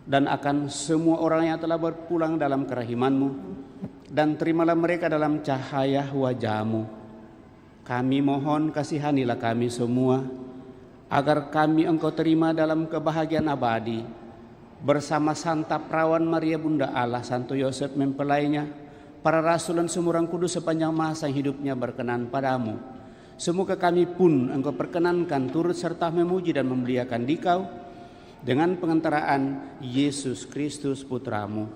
dan akan semua orang yang telah berpulang dalam kerahiman-Mu, dan terimalah mereka dalam cahaya wajah-Mu. Kami mohon kasihanilah kami semua, agar kami Engkau terima dalam kebahagiaan abadi, bersama Santa Perawan Maria Bunda Allah, Santo Yosef mempelainya, para rasul dan semua orang kudus sepanjang masa hidupnya berkenan padamu. Semoga kami pun Engkau perkenankan turut serta memuji dan memuliakan Dikau dengan pengantaraan Yesus Kristus Putra-Mu.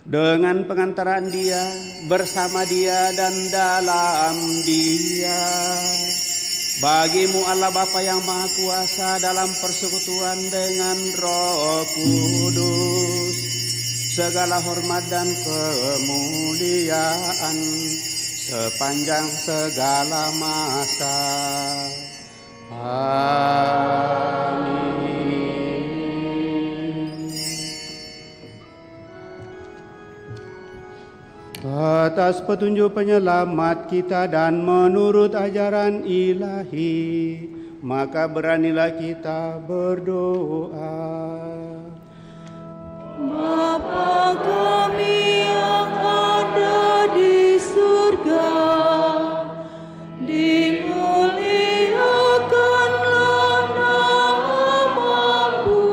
Dengan pengantaraan Dia, bersama Dia dan dalam Dia, bagi-Mu Allah Bapa yang Maha Kuasa dalam persekutuan dengan Roh Kudus, segala hormat dan kemuliaan sepanjang segala masa. Amin. Atas petunjuk penyelamat kita dan menurut ajaran ilahi, maka beranilah kita berdoa. Bapa kami yang ada di surga, dimuliakanlah nama-Mu,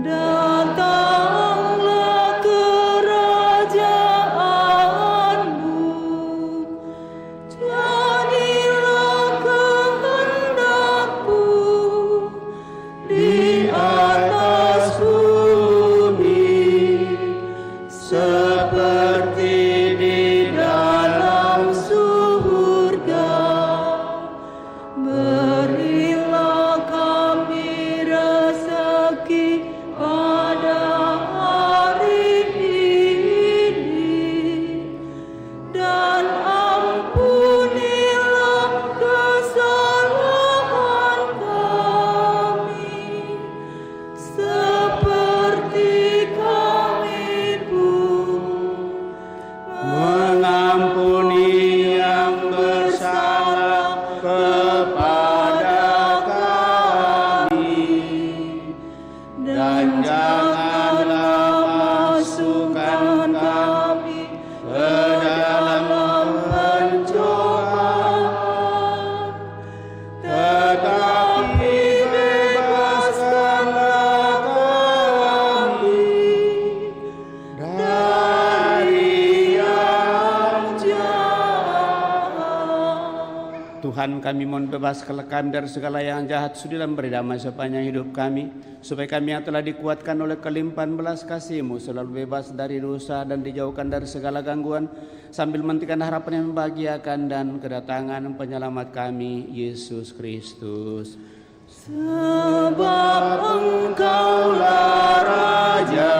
datanglah Tuhan, kami mohon bebaskanlah kami dari segala yang jahat, sudilah beri damai sepanjang hidup kami, supaya kami yang telah dikuatkan oleh kelimpahan belas kasih-Mu selalu bebas dari dosa dan dijauhkan dari segala gangguan, sambil menantikan harapan yang membahagiakan dan kedatangan penyelamat kami, Yesus Kristus. Sebab Engkaulah Raja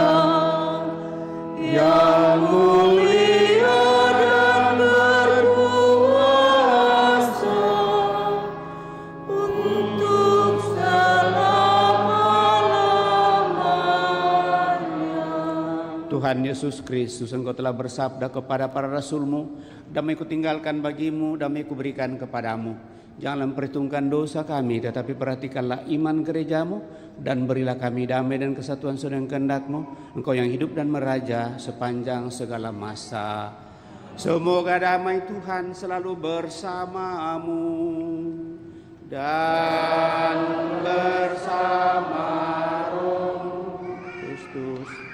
yang mulia dan berkuasa untuk selama-lamanya. Tuhan Yesus Kristus, Engkau telah bersabda kepada para rasul-Mu, damai ku tinggalkan bagimu, damai ku berikan kepadamu. Janganlah memperhitungkan dosa kami, tetapi perhatikanlah iman gereja-Mu, dan berilah kami damai dan kesatuan sesuai dengan kehendak-Mu, Engkau yang hidup dan meraja sepanjang segala masa. Semoga damai Tuhan selalu bersamamu dan bersama Roh Kristus.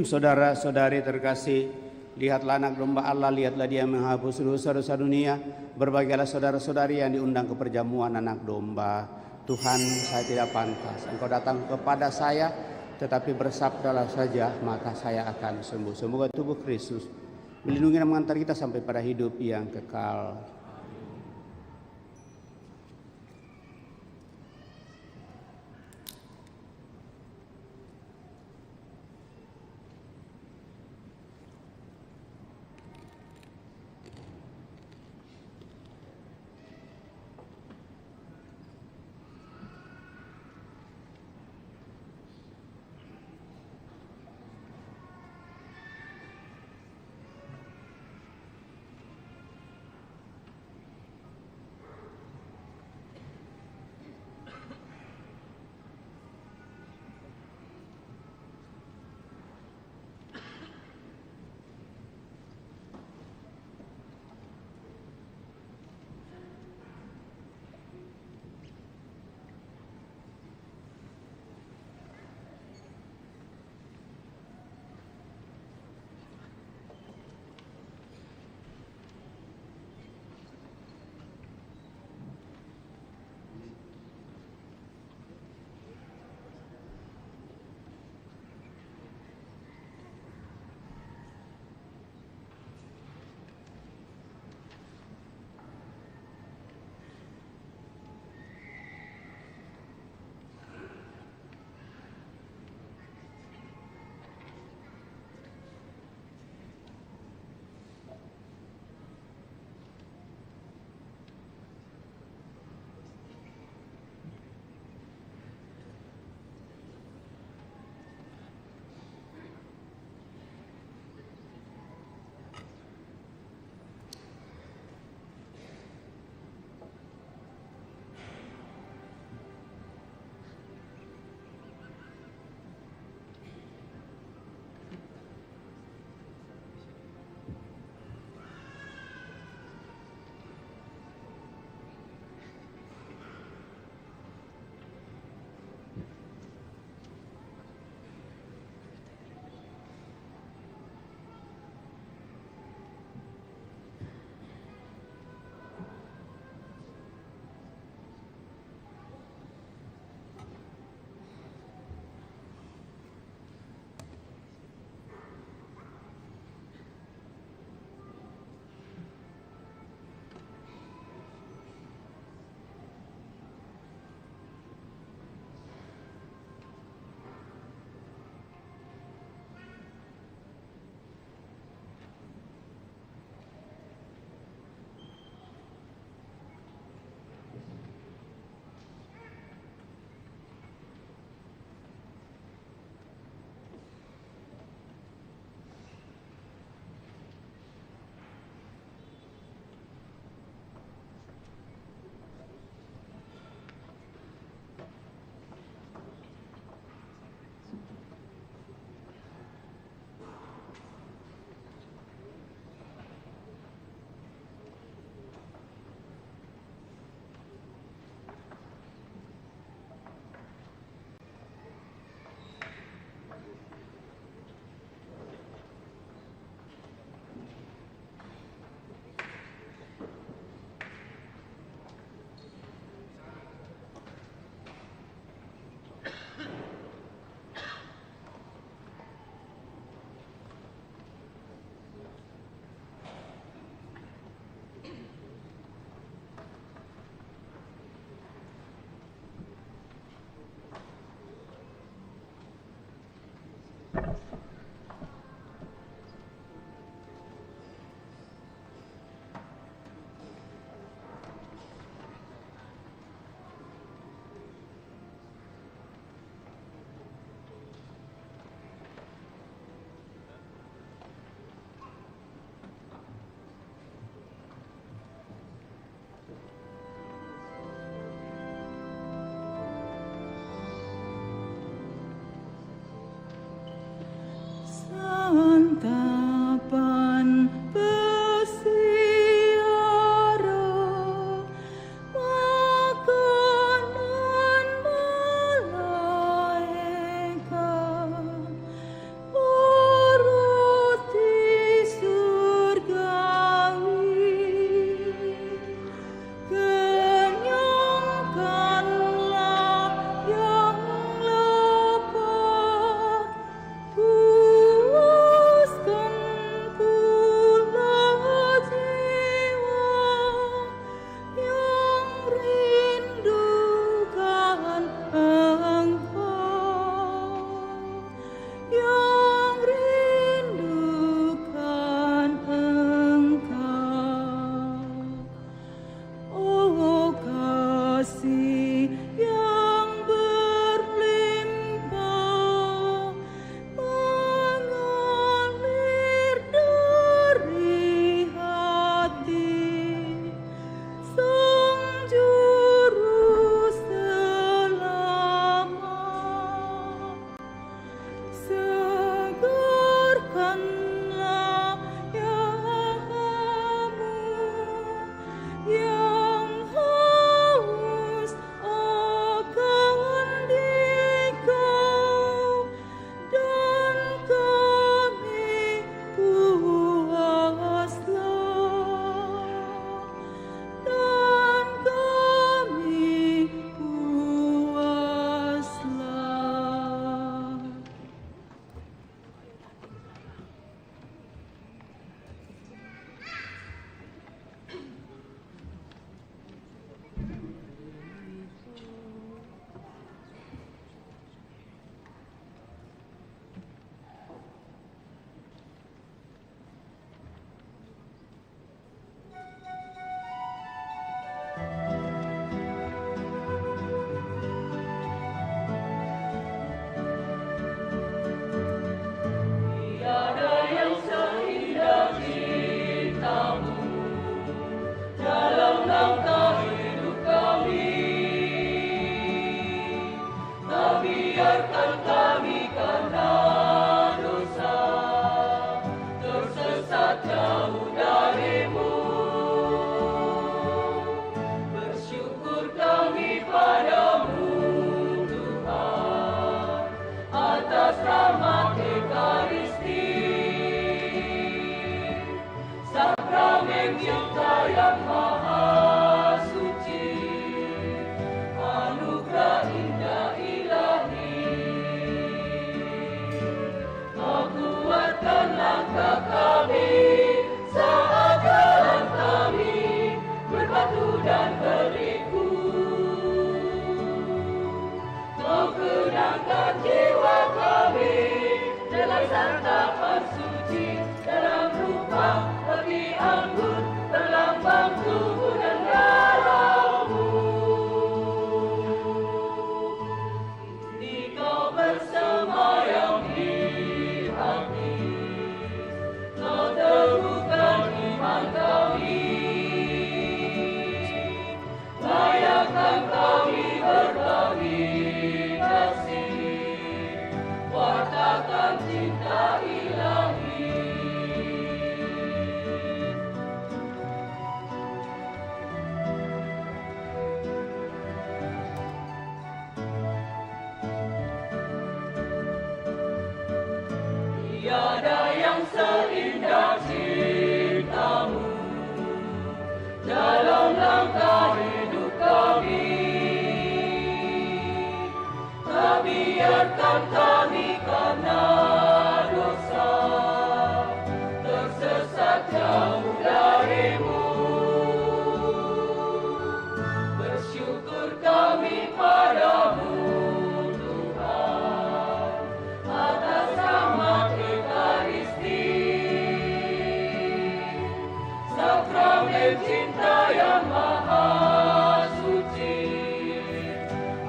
Saudara-saudari terkasih, lihatlah anak domba Allah, lihatlah dia menghapus dosa-dosa dunia. Berbahagialah saudara-saudari yang diundang ke perjamuan anak domba. Tuhan, saya tidak pantas Engkau datang kepada saya, tetapi bersabdalah saja, maka saya akan sembuh. Semoga tubuh Kristus melindungi dan mengantar kita sampai pada hidup yang kekal.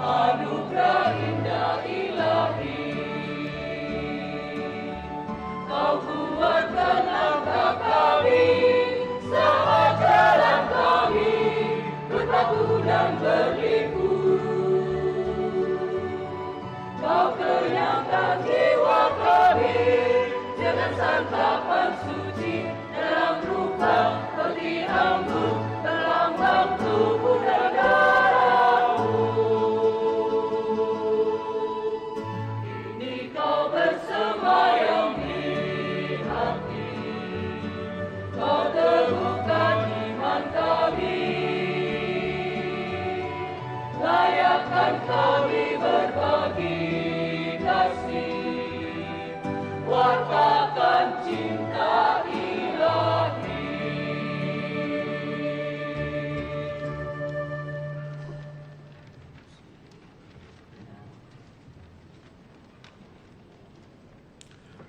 Anugerah indah ilahi.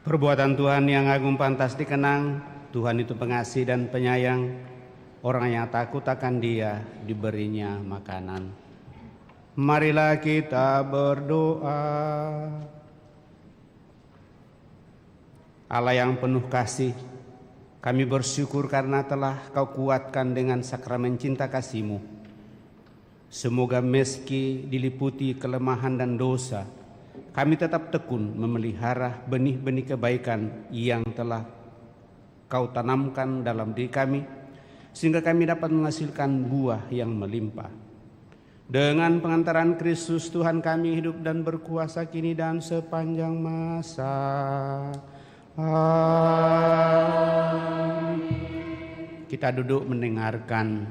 Perbuatan Tuhan yang agung pantas dikenang. Tuhan itu pengasih dan penyayang. Orang yang takut akan Dia diberinya makanan. Marilah kita berdoa. Allah yang penuh kasih, kami bersyukur karena telah Kau kuatkan dengan sakramen cinta kasih-Mu. Semoga meski diliputi kelemahan dan dosa, kami tetap tekun memelihara benih-benih kebaikan yang telah Kau tanamkan dalam diri kami, sehingga kami dapat menghasilkan buah yang melimpah. Dengan pengantaran Kristus Tuhan kami hidup dan berkuasa kini dan sepanjang masa. Amin. Kita duduk mendengarkan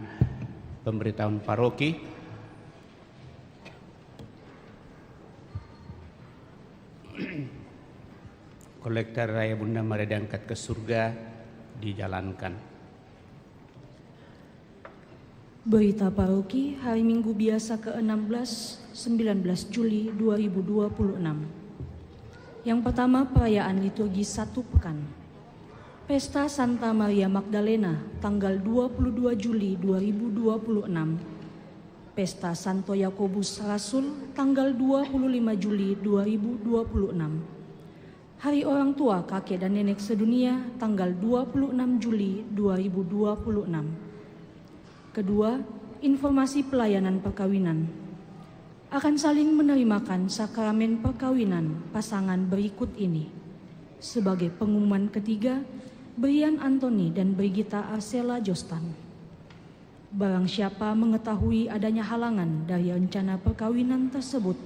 pemberitahuan paroki. Kolektor Raya Bunda Maria diangkat ke surga dijalankan. Berita paroki hari Minggu biasa ke-16 19 Juli 2026. Yang pertama, perayaan liturgi 1 pekan. Pesta Santa Maria Magdalena tanggal 22 Juli 2026. Pesta Santo Yakobus Rasul tanggal 25 Juli 2026. Hari Orang Tua, Kakek dan Nenek Sedunia tanggal 26 Juli 2026. Kedua, informasi pelayanan perkawinan. Akan saling menerimakan sakramen perkawinan pasangan berikut ini. Sebagai pengumuman ketiga, Brian Anthony dan Brigita Arsela Jostan. Barang siapa mengetahui adanya halangan dari rencana perkawinan tersebut,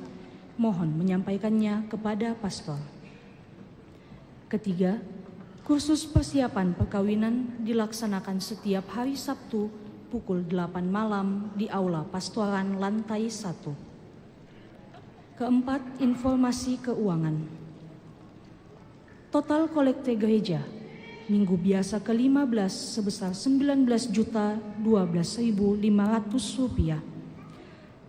mohon menyampaikannya kepada pastor. Ketiga, kursus persiapan perkawinan dilaksanakan setiap hari Sabtu pukul 8 malam di Aula Pastoran lantai 1. Keempat, informasi keuangan. Total kolekte gereja Minggu biasa ke-15 sebesar Rp19.012.500.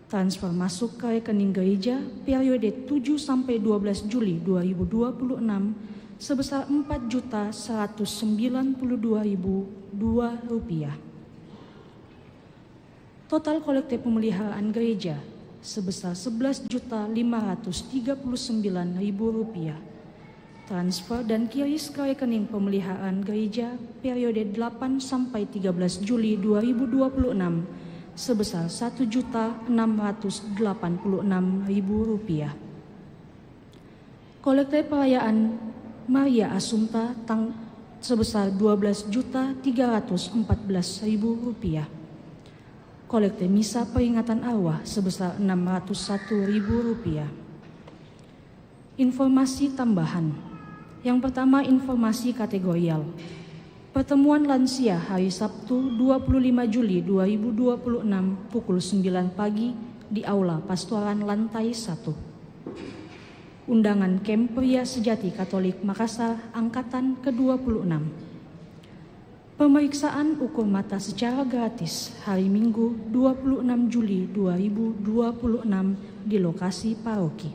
Transfer masuk ke rekening gereja periode 7 sampai 12 Juli 2026 sebesar Rp4.192.002. Total kolekte pemeliharaan gereja sebesar Rp11.539.000. Transfer dan kiris ke rekening pemeliharaan gereja periode 8 sampai 13 Juli 2026 sebesar Rp1.686.000. Kolekte perayaan Maria Assumpta sebesar Rp12.314.000. Kolekte misa peringatan arwah sebesar Rp601.000. Informasi tambahan. Yang pertama, informasi kategorial. Pertemuan lansia hari Sabtu 25 Juli 2026 pukul 9 pagi di Aula Pastoran lantai 1. Undangan Camp Pria Sejati Katolik Makassar Angkatan ke-26. Pemeriksaan ukur mata secara gratis hari Minggu 26 Juli 2026 di lokasi paroki.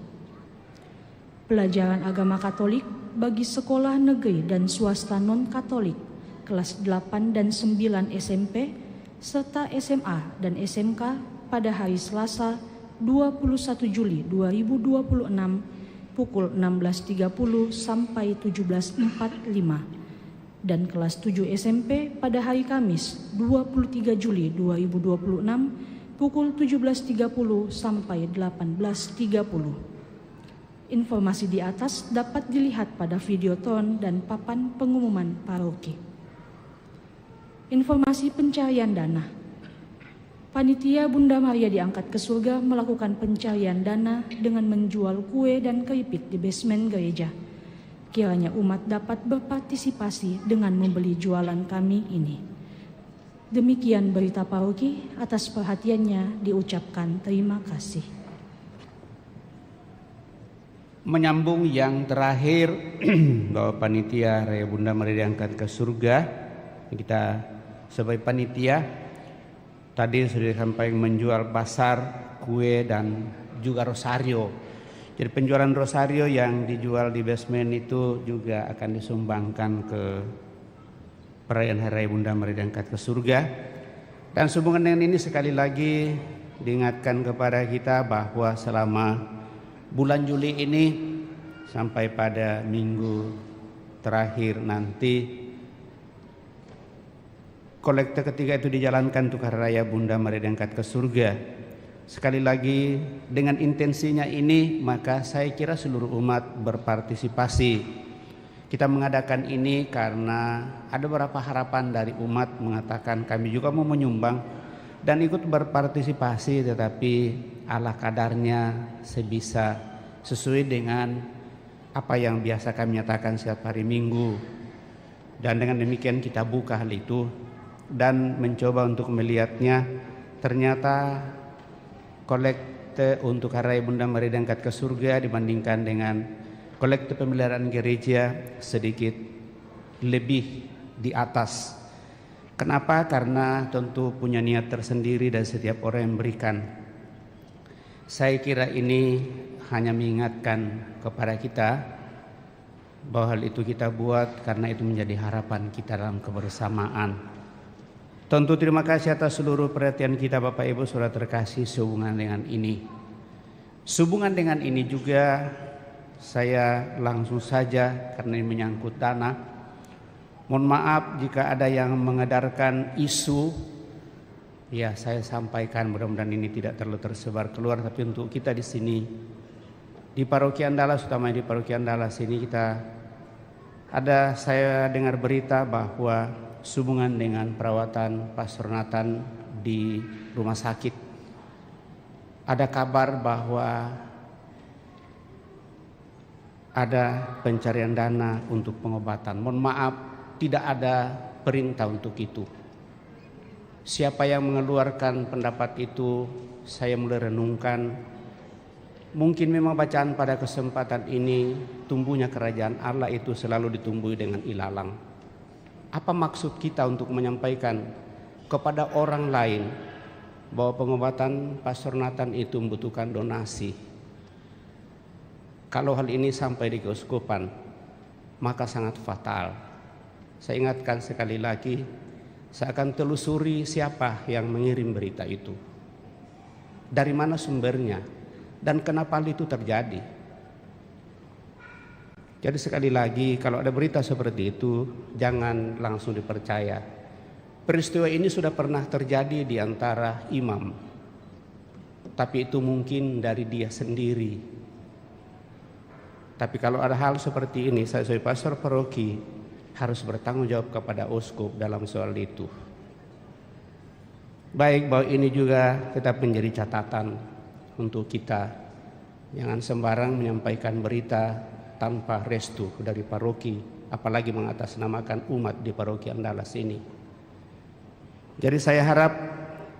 Pelajaran agama Katolik bagi sekolah negeri dan swasta non-Katolik kelas 8 dan 9 SMP serta SMA dan SMK pada hari Selasa 21 Juli 2026 pukul 16.30 sampai 17.45 dan kelas 7 SMP pada hari Kamis 23 Juli 2026 pukul 17.30 sampai 18.30. Informasi di atas dapat dilihat pada videotron dan papan pengumuman paroki. Informasi pencarian dana. Panitia Bunda Maria diangkat ke surga melakukan pencarian dana dengan menjual kue dan keripik di basement gereja. Kiranya umat dapat berpartisipasi dengan membeli jualan kami ini. Demikian berita paroki, atas perhatiannya diucapkan terima kasih. Menyambung yang terakhir bahwa panitia Raya Bunda Maria diangkat ke surga, kita sebagai panitia tadi sudah sampai menjual pasar, kue dan juga rosario Jadi penjualan rosario yang dijual di basement itu juga akan disumbangkan ke perayaan Hari Raya Bunda Maria diangkat ke surga. Dan sehubungan dengan ini sekali lagi diingatkan kepada kita bahwa selama bulan Juli ini sampai pada minggu terakhir nanti kolekte ketiga itu dijalankan untuk Hari Raya Bunda Maria diangkat ke surga. Sekali lagi dengan intensinya ini maka saya kira seluruh umat berpartisipasi. Kita mengadakan ini karena ada beberapa harapan dari umat mengatakan kami juga mau menyumbang dan ikut berpartisipasi, tetapi ala kadarnya sebisa sesuai dengan apa yang biasa kami nyatakan setiap hari Minggu. Dan dengan demikian kita buka hal itu dan mencoba untuk melihatnya. Ternyata kolekte untuk Hari Raya Bunda Maria diangkat ke surga dibandingkan dengan kolekte pemeliharaan gereja sedikit lebih di atas. Kenapa? Karena tentu punya niat tersendiri dan setiap orang yang memberikan. Saya kira ini hanya mengingatkan kepada kita bahwa hal itu kita buat karena itu menjadi harapan kita dalam kebersamaan. Tentu terima kasih atas seluruh perhatian kita Bapak Ibu Saudara terkasih sehubungan dengan ini. Sehubungan dengan ini juga saya langsung saja karena ini menyangkut dana. Mohon maaf jika ada yang mengedarkan isu. Ya, saya sampaikan mudah-mudahan ini tidak terlalu tersebar keluar, tapi untuk kita di sini di Paroki Andalas, utama di Paroki Andalas ini saya dengar berita bahwa sehubungan dengan perawatan Pastor Nathan di rumah sakit ada kabar bahwa ada pencarian dana untuk pengobatan. Mohon maaf, tidak ada perintah untuk itu. Siapa yang mengeluarkan pendapat itu, saya mulai renungkan. Mungkin memang bacaan pada kesempatan ini, tumbuhnya kerajaan Allah itu selalu ditumbuhi dengan ilalang. Apa maksud kita untuk menyampaikan kepada orang lain bahwa pengobatan Pastor Nathan itu membutuhkan donasi? Kalau hal ini sampai di keuskupan, maka sangat fatal. Saya ingatkan sekali lagi, saya akan telusuri siapa yang mengirim berita itu, dari mana sumbernya, dan kenapa hal itu terjadi. Jadi sekali lagi kalau ada berita seperti itu jangan langsung dipercaya. Peristiwa ini sudah pernah terjadi di antara imam, tapi itu mungkin dari dia sendiri. Tapi kalau ada hal seperti ini, saya sebagai pastor paroki harus bertanggung jawab kepada uskup dalam soal itu. Baik, bahwa ini juga tetap menjadi catatan untuk kita. Jangan sembarang menyampaikan berita tanpa restu dari paroki, apalagi mengatasnamakan umat di Paroki Andalas ini. Jadi saya harap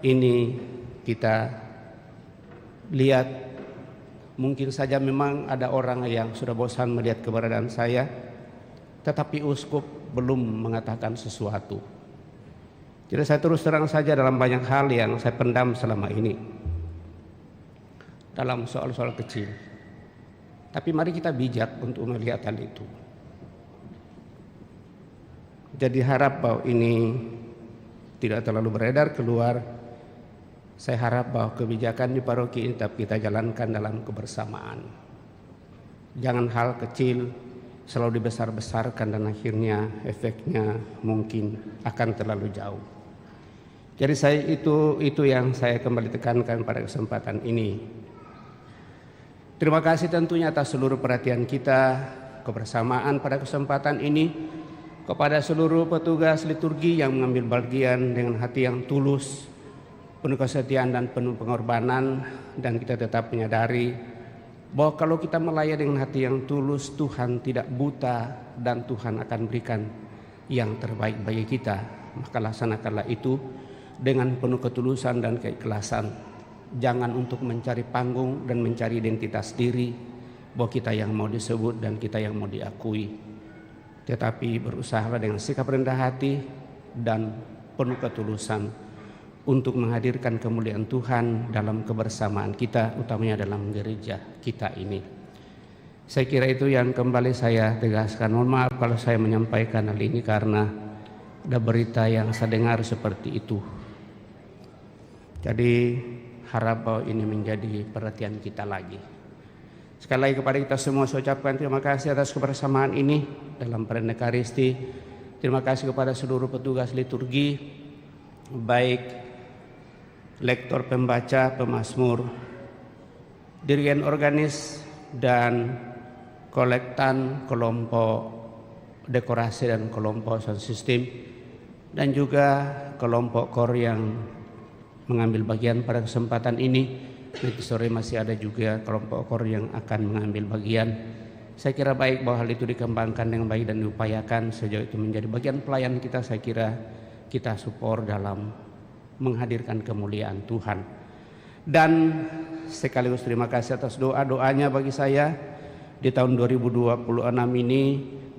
ini kita lihat, mungkin saja memang ada orang yang sudah bosan melihat keberadaan saya, tetapi uskup belum mengatakan sesuatu. Jadi saya terus terang saja dalam banyak hal yang saya pendam selama ini, dalam soal-soal kecil. Tapi mari kita bijak untuk melihat hal itu. Jadi harap bahwa ini tidak terlalu beredar keluar. Saya harap bahwa kebijakan di paroki ini tetap kita jalankan dalam kebersamaan. Jangan hal kecil selalu dibesar-besarkan dan akhirnya efeknya mungkin akan terlalu jauh. Jadi itu yang saya kembali tekankan pada kesempatan ini. Terima kasih tentunya atas seluruh perhatian kita, kebersamaan pada kesempatan ini, kepada seluruh petugas liturgi yang mengambil bagian dengan hati yang tulus, penuh kesetiaan dan penuh pengorbanan, dan kita tetap menyadari bahwa kalau kita melayani dengan hati yang tulus, Tuhan tidak buta dan Tuhan akan berikan yang terbaik bagi kita. Maka laksanakanlah itu dengan penuh ketulusan dan keikhlasan. Jangan untuk mencari panggung dan mencari identitas diri bahwa kita yang mau disebut dan kita yang mau diakui, tetapi berusaha dengan sikap rendah hati dan penuh ketulusan untuk menghadirkan kemuliaan Tuhan dalam kebersamaan kita, utamanya dalam gereja kita ini. Saya kira itu yang kembali saya tegaskan. Mohon maaf kalau saya menyampaikan hal ini karena ada berita yang saya dengar seperti itu. Jadi harap bahwa ini menjadi perhatian kita lagi. Sekali lagi kepada kita semua saya ucapkan terima kasih atas kebersamaan ini dalam perayaan Ekaristi. Terima kasih kepada seluruh petugas liturgi, baik lektor, pembaca, pemazmur, dirigen organis, dan kolektan, kelompok dekorasi dan kelompok sound system, dan juga kelompok kor yang mengambil bagian pada kesempatan ini. Nanti sore masih ada juga kelompok kor yang akan mengambil bagian. Saya kira baik bahwa hal itu dikembangkan dengan baik dan diupayakan sejauh itu menjadi bagian pelayan kita. Saya kira kita support dalam menghadirkan kemuliaan Tuhan. Dan sekaligus terima kasih atas doa-doanya bagi saya di tahun 2026 ini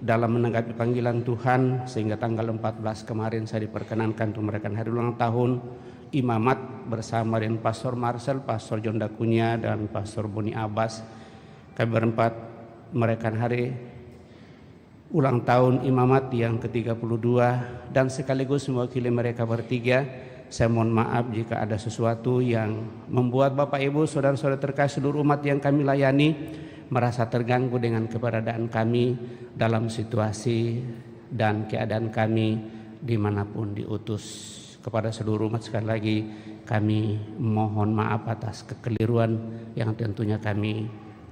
dalam menanggapi panggilan Tuhan, sehingga tanggal 14 kemarin saya diperkenankan untuk merayakan hari ulang tahun imamat bersama dengan Pastor Marcel, Pastor John Dakunya, dan Pastor Boni Abbas. Kami berempat merayakan hari ulang tahun imamat yang ke-32, dan sekaligus mewakili mereka bertiga, saya mohon maaf jika ada sesuatu yang membuat Bapak Ibu saudara-saudara terkasih seluruh umat yang kami layani merasa terganggu dengan keberadaan kami dalam situasi dan keadaan kami dimanapun diutus. Kepada seluruh umat sekali lagi kami mohon maaf atas kekeliruan yang tentunya kami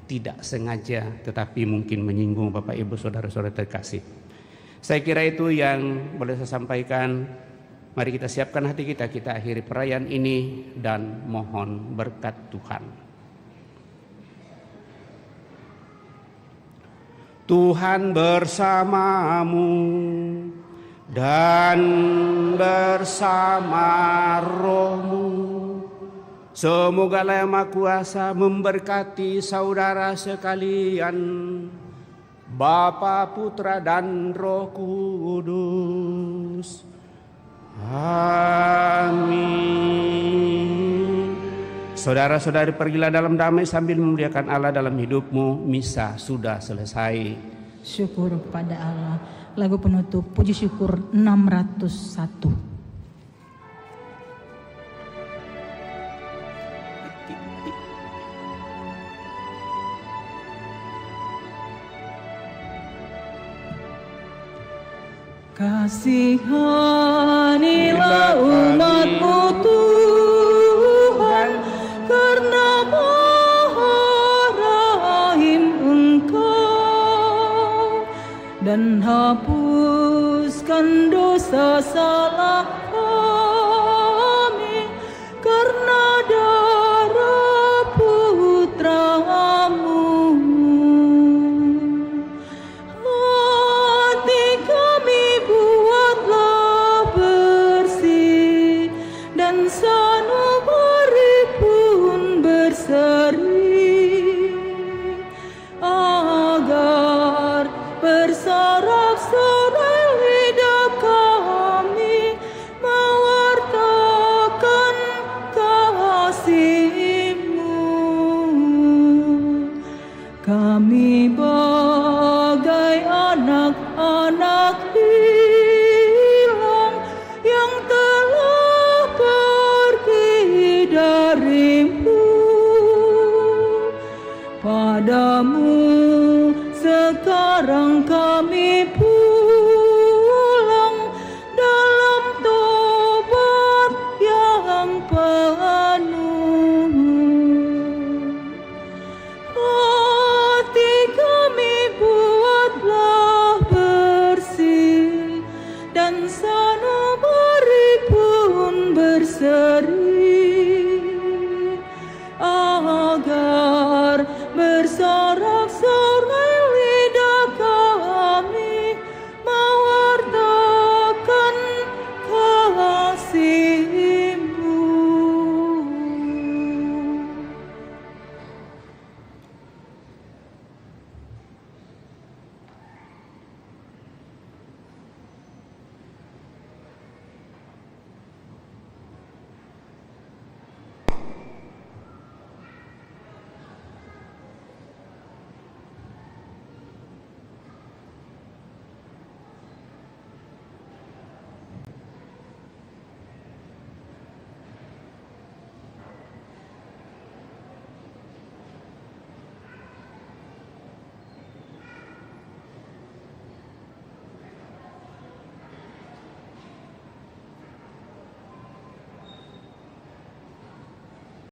tidak sengaja tetapi mungkin menyinggung Bapak Ibu saudara-saudara terkasih. Saya kira itu yang boleh saya sampaikan. Mari kita siapkan hati kita, kita akhiri perayaan ini dan mohon berkat Tuhan. Tuhan bersamamu dan bersama rohmu. Semoga Allah yang Maha Kuasa memberkati saudara sekalian, Bapa, Putra, dan Roh Kudus. Amin. Saudara-saudari, pergilah dalam damai sambil memuliakan Allah dalam hidupmu. Misa sudah selesai. Syukur kepada Allah. Lagu penutup puji syukur 601. Kasihanilah umat-Mu Tuhan, karena Maha Rahim Engkau, dan hapuskan dosa salah kami karena darah Putra-Mu. Hati kami buatlah bersih, dan sanubari pun berseri, agar bersorak-sorai lidah kami mewartakan kasih-Mu. Kami bagai anak-anak hilang yang telah pergi dari-Mu. Padamu sekarang kami